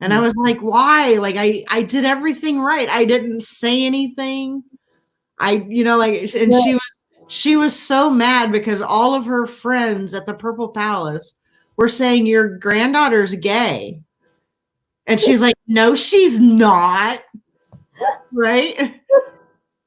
And I was like, why? Like, I did everything right. I didn't say anything. She was so mad because all of her friends at the Purple Palace were saying your granddaughter's gay. And she's like, no, she's not. Right.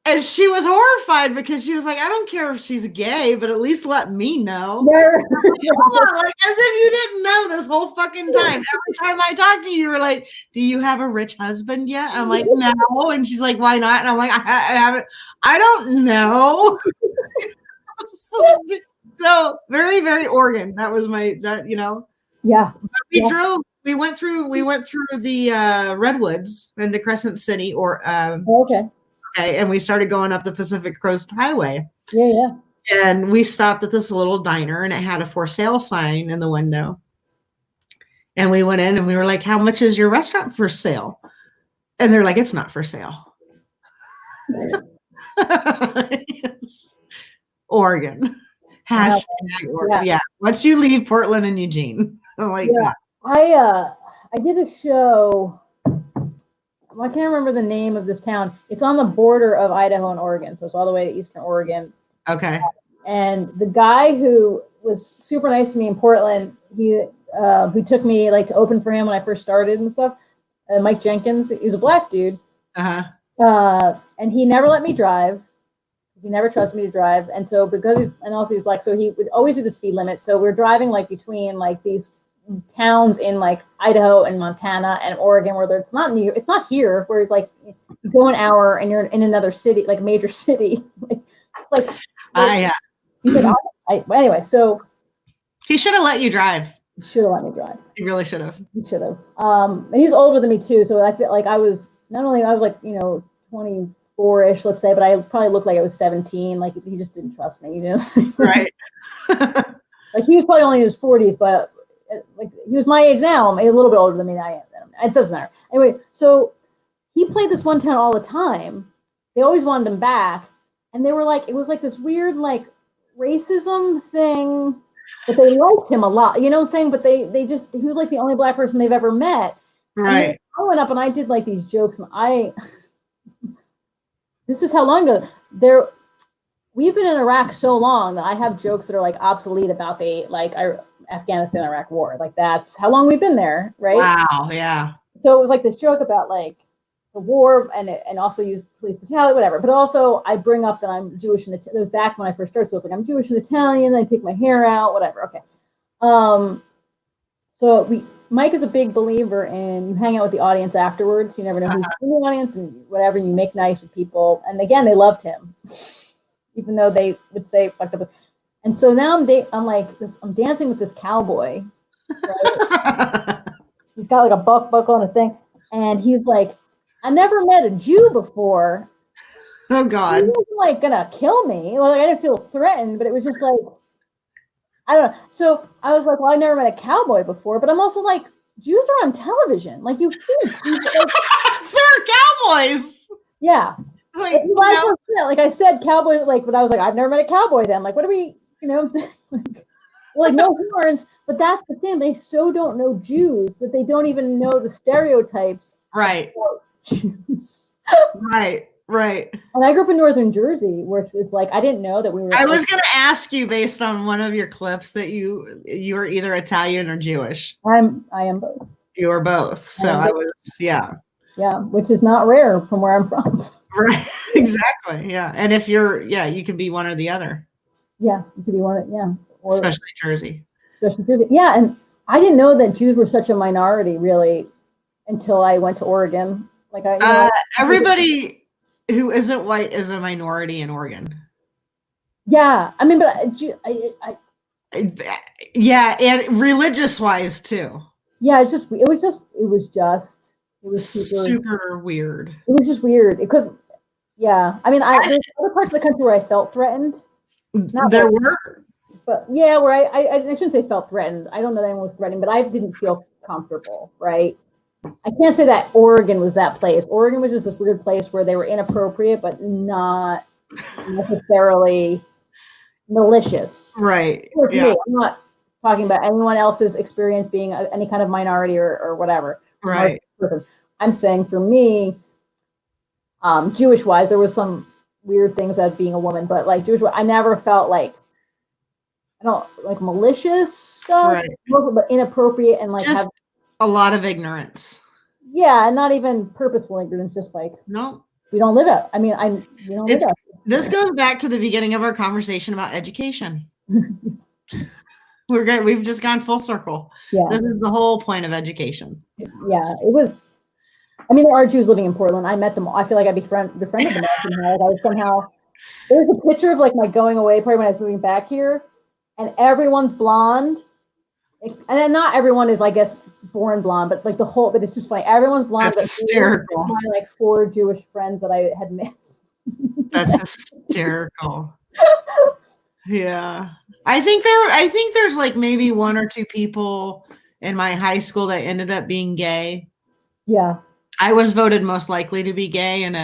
And she was horrified because she was like, I don't care if she's gay, but at least let me know. Like, as if you didn't know this whole fucking time. Every time I talk to you, you were like, do you have a rich husband yet? And I'm like, no. And she's like, why not? And I'm like, I haven't. I don't know. So very, very Oregon. That was Yeah. But we went through the Redwoods into Crescent City Okay, and we started going up the Pacific Coast Highway. Yeah. And we stopped at this little diner, and it had a for sale sign in the window. And we went in and we were like, how much is your restaurant for sale? And they're like, it's not for sale. Yes. Oregon. Hashtag Oregon. Yeah. Once you leave Portland and Eugene. I'm like, I did a show. I can't remember the name of this town. It's on the border of Idaho and Oregon. So it's all the way to Eastern Oregon. Okay. And the guy who was super nice to me in Portland, who took me like to open for him when I first started and stuff, Mike Jenkins, he was a black dude. Uh-huh. And he never let me drive. He never trusted me to drive. And so and also he's black, so he would always do the speed limit. So we're driving like between like these towns in like Idaho and Montana and Oregon where it's not here where like you go an hour and you're in another city, like a major city. Yeah. He's like, anyway, so he should have let you drive. Should have let me drive. He really should have. He should have. And he's older than me too, so I feel like I was like 24-ish, let's say, but I probably looked like I was 17. Like he just didn't trust me, Right. Like he was probably only in his 40s, but like he was my age now. I'm a little bit older than me than I am. It doesn't matter. Anyway, so he played this one town all the time. They always wanted him back, and they were like, it was like this weird like racism thing. But they liked him a lot, you know what I'm saying? But he was like the only black person they've ever met. Right. I went up and I did like these jokes, and this is how long ago we've been in Iraq so long that I have jokes that are like obsolete about the Afghanistan, Iraq war. Like that's how long we've been there, right? Wow, yeah. So it was like this joke about like the war and also use police brutality, whatever. But also I bring up that I'm Jewish and it was back when I first started. So it's like I'm Jewish and Italian. I take my hair out, whatever. Okay. So Mike is a big believer in you hang out with the audience afterwards. You never know who's in the audience and whatever. And you make nice with people. And again, they loved him, even though they would say fucked up. And so now I'm dancing with this cowboy. Right? He's got like a buckle on a thing, and he's like, I never met a Jew before. Oh God. He wasn't like gonna kill me. Well, like, I didn't feel threatened, but it was just like, I don't know. So I was like, well, I never met a cowboy before, but I'm also like, Jews are on television. Like you think. So are cowboys. Yeah. Like I said, cowboy, but I was like, I've never met a cowboy then. Like, what are we, what I'm saying? Like no horns, but that's the thing. They so don't know Jews that they don't even know the stereotypes. Right. Jews. Right. And I grew up in Northern Jersey, which was like I didn't know that we were. I was going to ask you based on one of your clips that you were either Italian or Jewish. I am both. You were both, so I was, yeah. Yeah, which is not rare from where I'm from. Right. Exactly. Yeah, and if you could be one or the other. Yeah, you could be one of or, especially Jersey. Yeah, and I didn't know that Jews were such a minority really until I went to Oregon. Like everybody who isn't white is a minority in Oregon. Yeah, I mean, but yeah, and religious wise too. Yeah, it was super weird. It was just weird because, yeah, I mean, there's other parts of the country where I felt threatened. There were. But yeah, where I shouldn't say felt threatened. I don't know that anyone was threatening, but I didn't feel comfortable, right? I can't say that Oregon was that place. Oregon was just this weird place where they were inappropriate, but not necessarily malicious. Right. Yeah. Me, I'm not talking about anyone else's experience being any kind of minority or whatever. Right. I'm saying for me, Jewish wise, there was some weird things as being a woman, but like Jewish, I never felt like, I don't like malicious stuff, right, but inappropriate and like just have a lot of ignorance. Yeah, and not even purposeful ignorance, just like no, we don't live out. I mean, we don't live out. This goes back to the beginning of our conversation about education. We've just gone full circle. Yeah, this is the whole point of education. Yeah, it was. I mean, there are Jews living in Portland. I met them. I feel like I befriended them all somehow. There's a picture of like my going away party when I was moving back here. And everyone's blonde, and then not everyone is, I guess, born blonde, but like but it's just funny. Everyone's blonde. That's hysterical. My like 4 Jewish friends that I had met. That's hysterical. Yeah, I think there's like maybe 1 or 2 people in my high school that ended up being gay. Yeah, I was voted most likely to be gay on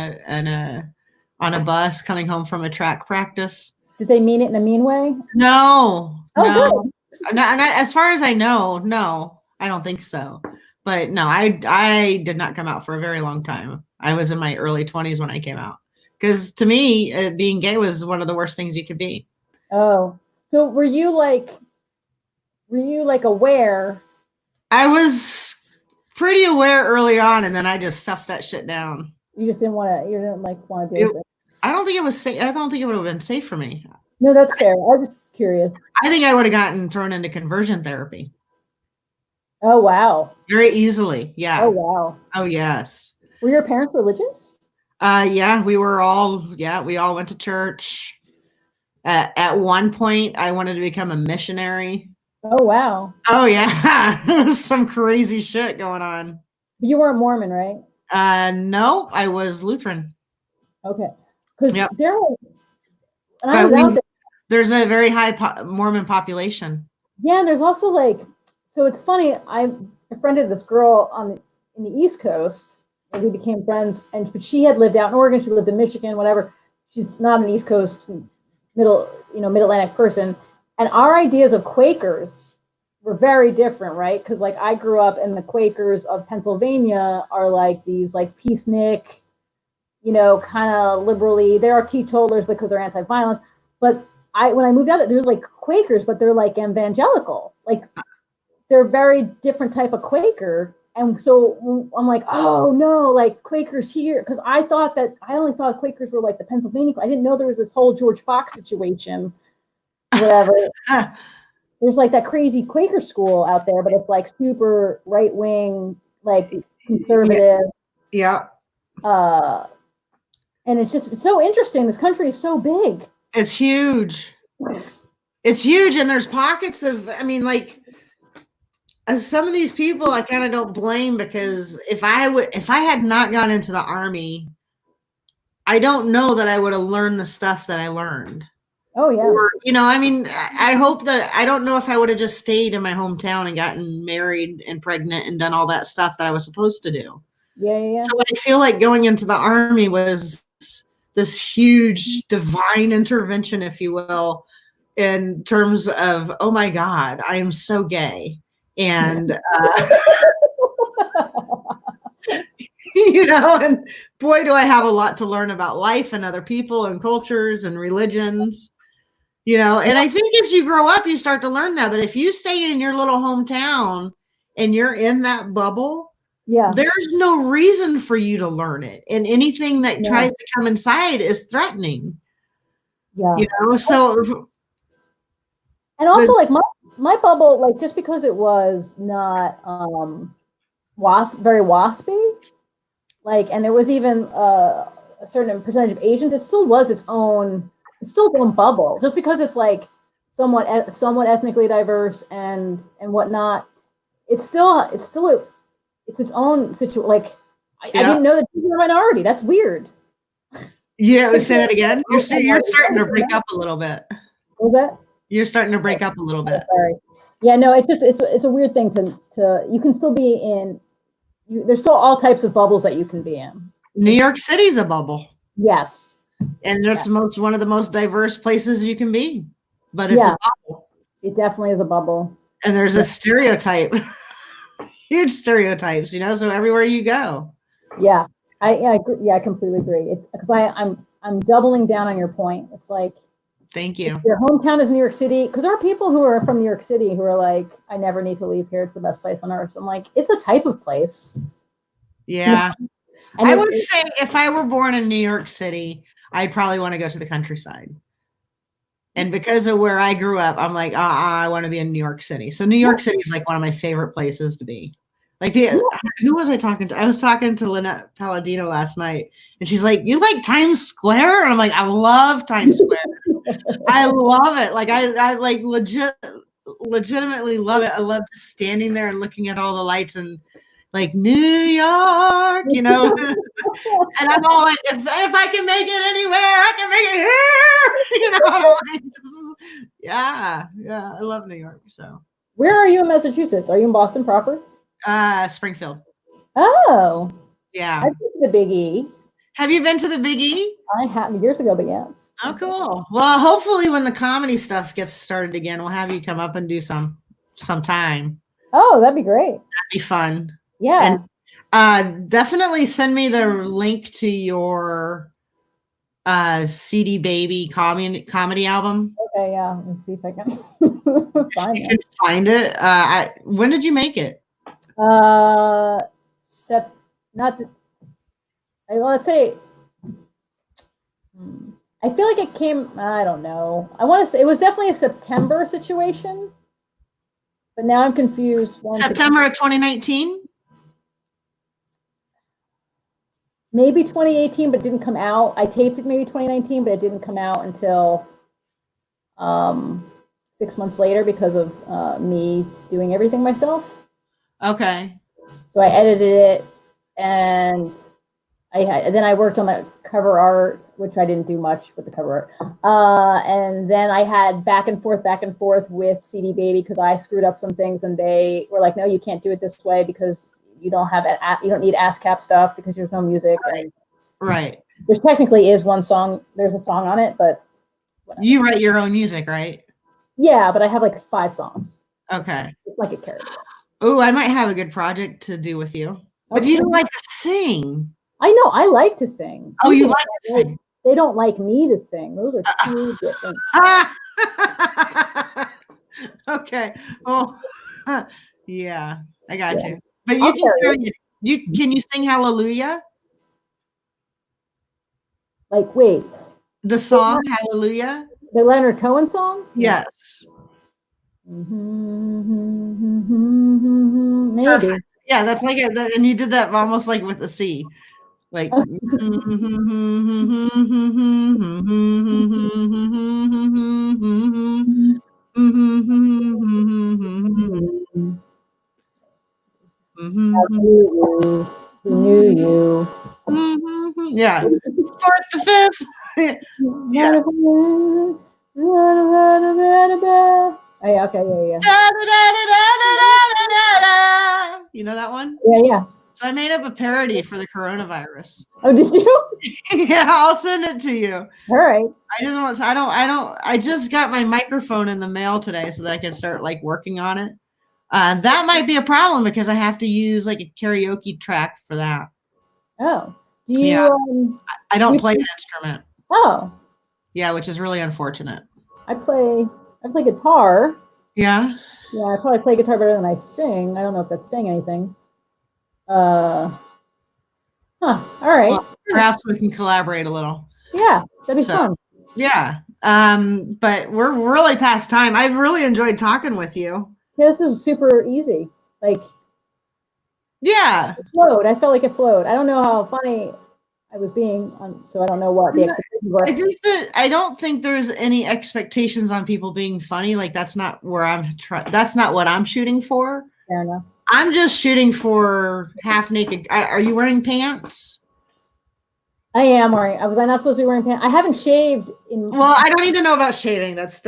a bus coming home from a track practice. Did they mean it in a mean way? No. Oh, no. As far as I know, no, I don't think so. But no, I did not come out for a very long time. I was in my early 20s when I came out. Because to me, being gay was one of the worst things you could be. Oh, so were you aware? I was pretty aware early on, and then I just stuffed that shit down. You just didn't want to. You didn't want to deal with it. I don't think it was safe. I don't think it would have been safe for me. No, that's fair. I was curious. I think I would have gotten thrown into conversion therapy. Oh, wow. Very easily. Yeah. Oh, wow. Oh, yes. Were your parents religious? Yeah, we all went to church. At one point, I wanted to become a missionary. Oh, wow. Oh, yeah. Some crazy shit going on. You weren't Mormon, right? No, I was Lutheran. Okay. Because Yep. there were, and I was out there. There's a very high Mormon population. Yeah, and there's also like, so it's funny, I befriended this girl in the East Coast, and we became friends, but she had lived out in Oregon, she lived in Michigan, whatever. She's not an East Coast, middle Atlantic person. And our ideas of Quakers were very different, right? Because like I grew up, and the Quakers of Pennsylvania are like these like peacenik, kind of liberally, they are teetotalers because they're anti-violence. But when I moved out, there's like Quakers, but they're like evangelical. Like they're a very different type of Quaker. And so I'm like, oh no, like Quakers here. Because I only thought Quakers were like the Pennsylvania. I didn't know there was this whole George Fox situation, whatever. There's like that crazy Quaker school out there, but it's like super right wing, like conservative. Yeah. And it's so interesting. This country is so big. It's huge. It's huge. And there's pockets of, some of these people I kind of don't blame, because if I had not gone into the Army, I don't know that I would have learned the stuff that I learned. Oh yeah. Or, I hope that, I don't know if I would have just stayed in my hometown and gotten married and pregnant and done all that stuff that I was supposed to do. Yeah. So I feel like going into the Army was this huge divine intervention, if you will, in terms of, oh my God, I am so gay. And, and boy, do I have a lot to learn about life and other people and cultures and religions, and I think as you grow up, you start to learn that. But if you stay in your little hometown and you're in that bubble, there's no reason for you to learn it. And anything that tries to come inside is threatening. Yeah. So. And also like my bubble, like just because it was not very waspy, like, and there was even a certain percentage of Asians, it still was its own bubble. Just because it's like somewhat ethnically diverse and whatnot, it's its own situation. Like I didn't know that you were a minority. That's weird. Yeah, say that again. You're starting to break up a little bit. What was that? You're starting to break up a little bit. Sorry. Yeah, no, it's a weird thing to you can still be in. There's still all types of bubbles that you can be in. New York City's a bubble. Yes. And it's one of the most diverse places you can be. But it's a bubble. It definitely is a bubble. And there's a stereotype. Huge stereotypes, so everywhere you go. Yeah. I completely agree. It's because I'm doubling down on your point. It's like, thank you. Your hometown is New York City, because there are people who are from New York City who are like, I never need to leave here. It's the best place on earth. So I'm like, it's a type of place. Yeah. And I would say if I were born in New York City, I'd probably want to go to the countryside. And because of where I grew up, I'm like, I want to be in New York City. So New York City is like one of my favorite places to be. Like, who was I talking to? I was talking to Lynette Palladino last night, and she's like, you like Times Square? And I'm like, I love Times Square. I love it. Like, I like legitimately love it. I love just standing there and looking at all the lights and like New York, and I'm all like, if I can make it anywhere, I can make it here, yeah, I love New York. So where are you in Massachusetts? Are you in Boston proper? Springfield. Oh, yeah. I've been to the Big E. Have you been to the Big E? I have years ago, but yes. Oh, cool. Well, hopefully when the comedy stuff gets started again, we'll have you come up and do some time. Oh, that'd be great. That'd be fun. Yeah. And definitely send me the link to your CD Baby comedy album. Okay, yeah. Let's see if I can find it. When did you make it? Let's say I feel like it came, I don't know. I want to say it was definitely a September situation, but now I'm confused. September of 2019? Maybe 2018, but it didn't come out. I taped it maybe 2019, but it didn't come out until 6 months later because of me doing everything myself. Okay. So I edited it, and then I worked on the cover art, which I didn't do much with the cover art. And then I had back and forth with CD Baby because I screwed up some things, and they were like, "No, you can't do it this way because you don't need ASCAP stuff because there's no music." And Right. there's technically is one song. There's a song on it, but whatever. You write your own music, right? Yeah, but I have like 5 songs. Okay. It's like a karaoke. Oh, I might have a good project to do with you. But you don't like to sing. I know. I like to sing. Oh, you like to sing. They don't like me to sing. Those are 2 different. Okay. Oh, yeah. I got you. But can you sing Hallelujah? Like, wait. The song Hallelujah? The Leonard Cohen song? Yes. Maybe. Perfect. Yeah, that's like and you did that almost like with a C. Like Who knew you? Yeah. Fourth to fifth. Yeah. Oh, okay, yeah. You know that one? Yeah. So I made up a parody for the coronavirus. Oh, did you? Yeah, I'll send it to you. All right. I just got my microphone in the mail today so that I can start like working on it. That might be a problem because I have to use like a karaoke track for that. Oh, do you? Yeah. I don't play an instrument. Oh. Yeah, which is really unfortunate. I play guitar. Yeah. Yeah, I probably play guitar better than I sing. I don't know if that's saying anything. All right. Well, perhaps we can collaborate a little. Yeah, that'd be fun. Yeah. But we're really past time. I've really enjoyed talking with you. Yeah, this is super easy. Like, yeah. It flowed. I felt like it flowed. I don't know how funny I was being, so I don't know what the expectations were. I don't think there's any expectations on people being funny. Like that's not where that's not what I'm shooting for. Fair enough. I'm just shooting for half naked. Are you wearing pants? I am wearing. Was I not supposed to be wearing pants? I haven't shaved in. Well, I don't need to know about shaving. That's.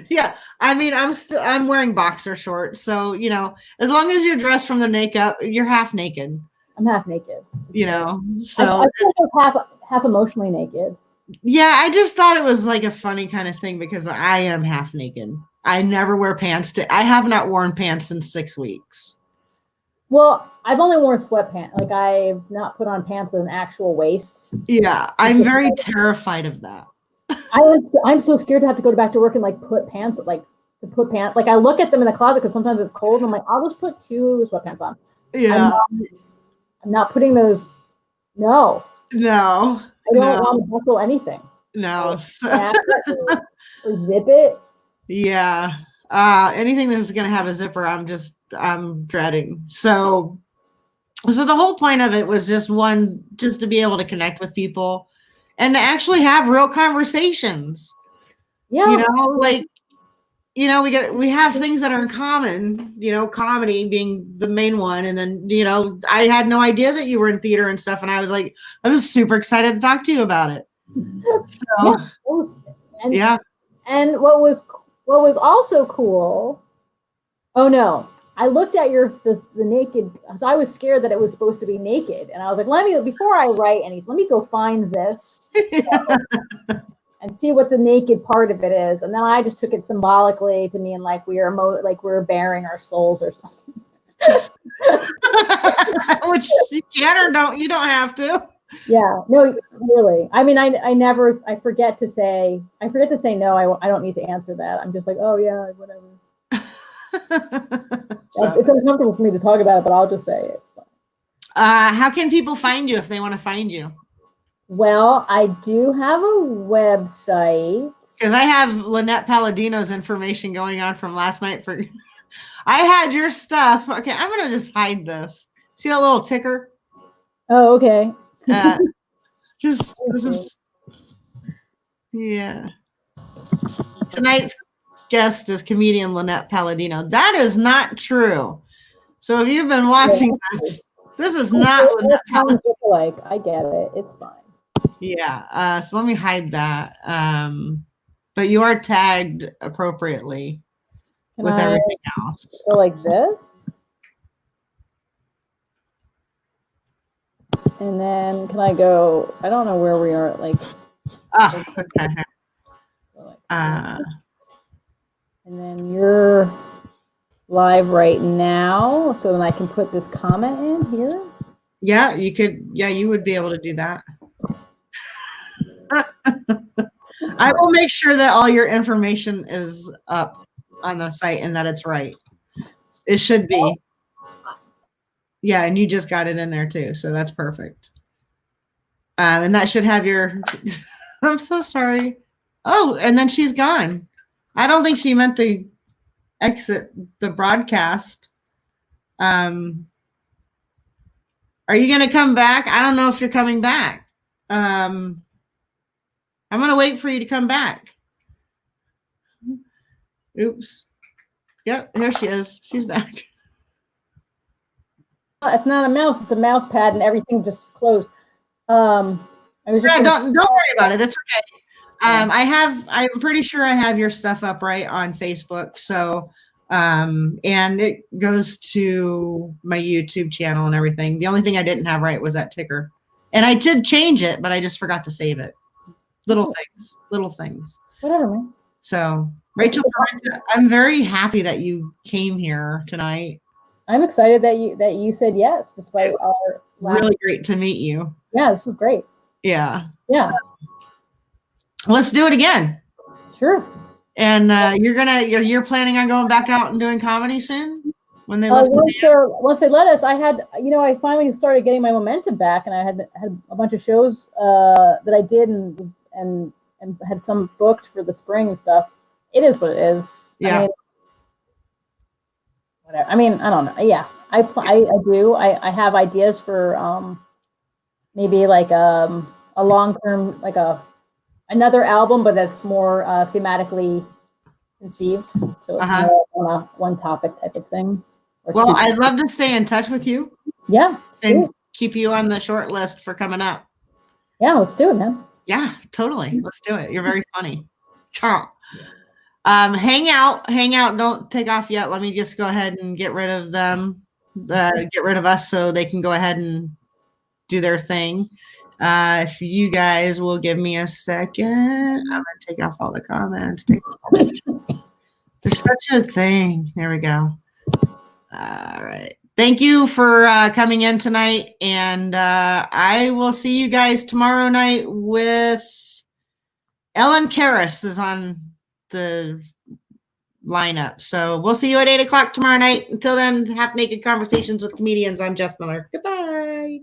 Yeah, I mean, I'm wearing boxer shorts, so as long as you're dressed from the neck up, you're half naked. I'm half naked. So I feel like I'm half emotionally naked. Yeah, I just thought it was like a funny kind of thing because I am half naked. I never wear pants. I have not worn pants in 6 weeks. Well, I've only worn sweatpants. Like I've not put on pants with an actual waist. Yeah, I'm very terrified of that. I'm so scared to have to go back to work and like put pants. Like I look at them in the closet because sometimes it's cold. And I'm like, I'll just put 2 sweatpants on. Yeah, I'm not putting those. No. I don't want to buckle anything. No. Or zip it. Yeah. Anything that's gonna have a zipper, I'm dreading. So the whole point of it was just to be able to connect with people and to actually have real conversations. Yeah. We have things that are in common, comedy being the main one. And then, I had no idea that you were in theater and stuff. And I was super excited to talk to you about it. So yeah. And what was also cool. Oh no. I looked at the naked, so I was scared that it was supposed to be naked. And I was like, before I write anything, let me go find this and see what the naked part of it is. And then I just took it symbolically to mean like we're bearing our souls or something. Which you can or don't, you don't have to. Yeah, no, really. I mean, I forget to say no, I don't need to answer that. I'm just like, oh yeah, whatever. It's uncomfortable for me to talk about it, but I'll just say it. How can people find you if they want to find you? Well, I do have a website. Because I have Lynette Palladino's information going on from last night. I had your stuff. Okay, I'm gonna just hide this. See that little ticker? Oh, okay. This is, yeah. Tonight's guest is comedian Lynette Palladino. That is not true. So if you've been watching this is not Lynette Palladino. Like, I get it. It's fine. Yeah. So let me hide that. But you are tagged appropriately with everything else. Go like this. And then can I go? I don't know where we are. Like. Okay. And then you're live right now, so then I can put this comment in here. Yeah, you could. Yeah, you would be able to do that. I will make sure that all your information is up on the site and that it's right. It should be. Yeah, and you just got it in there too, so that's perfect. And that should have your. I'm so sorry. Oh, and then she's gone. I don't think she meant to exit the broadcast. Are you going to come back? I don't know if you're coming back. I'm going to wait for you to come back. Oops. Yep, here she is. She's back. It's not a mouse. It's a mouse pad, and everything just closed. I was just don't worry about it. It's okay. I'm pretty sure I have your stuff up right on Facebook. So, and it goes to my YouTube channel and everything. The only thing I didn't have right was that ticker, and I did change it, but I just forgot to save it. Little things. Whatever, man. So, Rachael Parenta, I'm very happy that you came here tonight. I'm excited that you said yes, despite our really great to meet you. Yeah, this was great. Yeah. Yeah. So, let's do it again. Sure. And you're planning on going back out and doing comedy soon when they once they let us. I finally started getting my momentum back, and I had a bunch of shows that I did and had some booked for the spring and stuff. It is what it is. Yeah. Whatever. I mean, I don't know. Yeah, I do. I have ideas for maybe like a long-term, like another album, but that's more thematically conceived. So it's more on a one topic type of thing. Well, I'd love to stay in touch with you. Yeah. And keep you on the short list for coming up. Yeah, let's do it, man. Yeah, totally. Let's do it. You're very funny. Hang out. Don't take off yet. Let me just go ahead and get rid of them, get rid of us so they can go ahead and do their thing. If you guys will give me a second, I'm going to take off all the comments. There's such a thing. There we go. All right. Thank you for coming in tonight. And I will see you guys tomorrow night with Ellen Karras is on the lineup. So we'll see you at 8 o'clock tomorrow night. Until then, Half Naked Conversations with Comedians. I'm Jess Miller. Goodbye.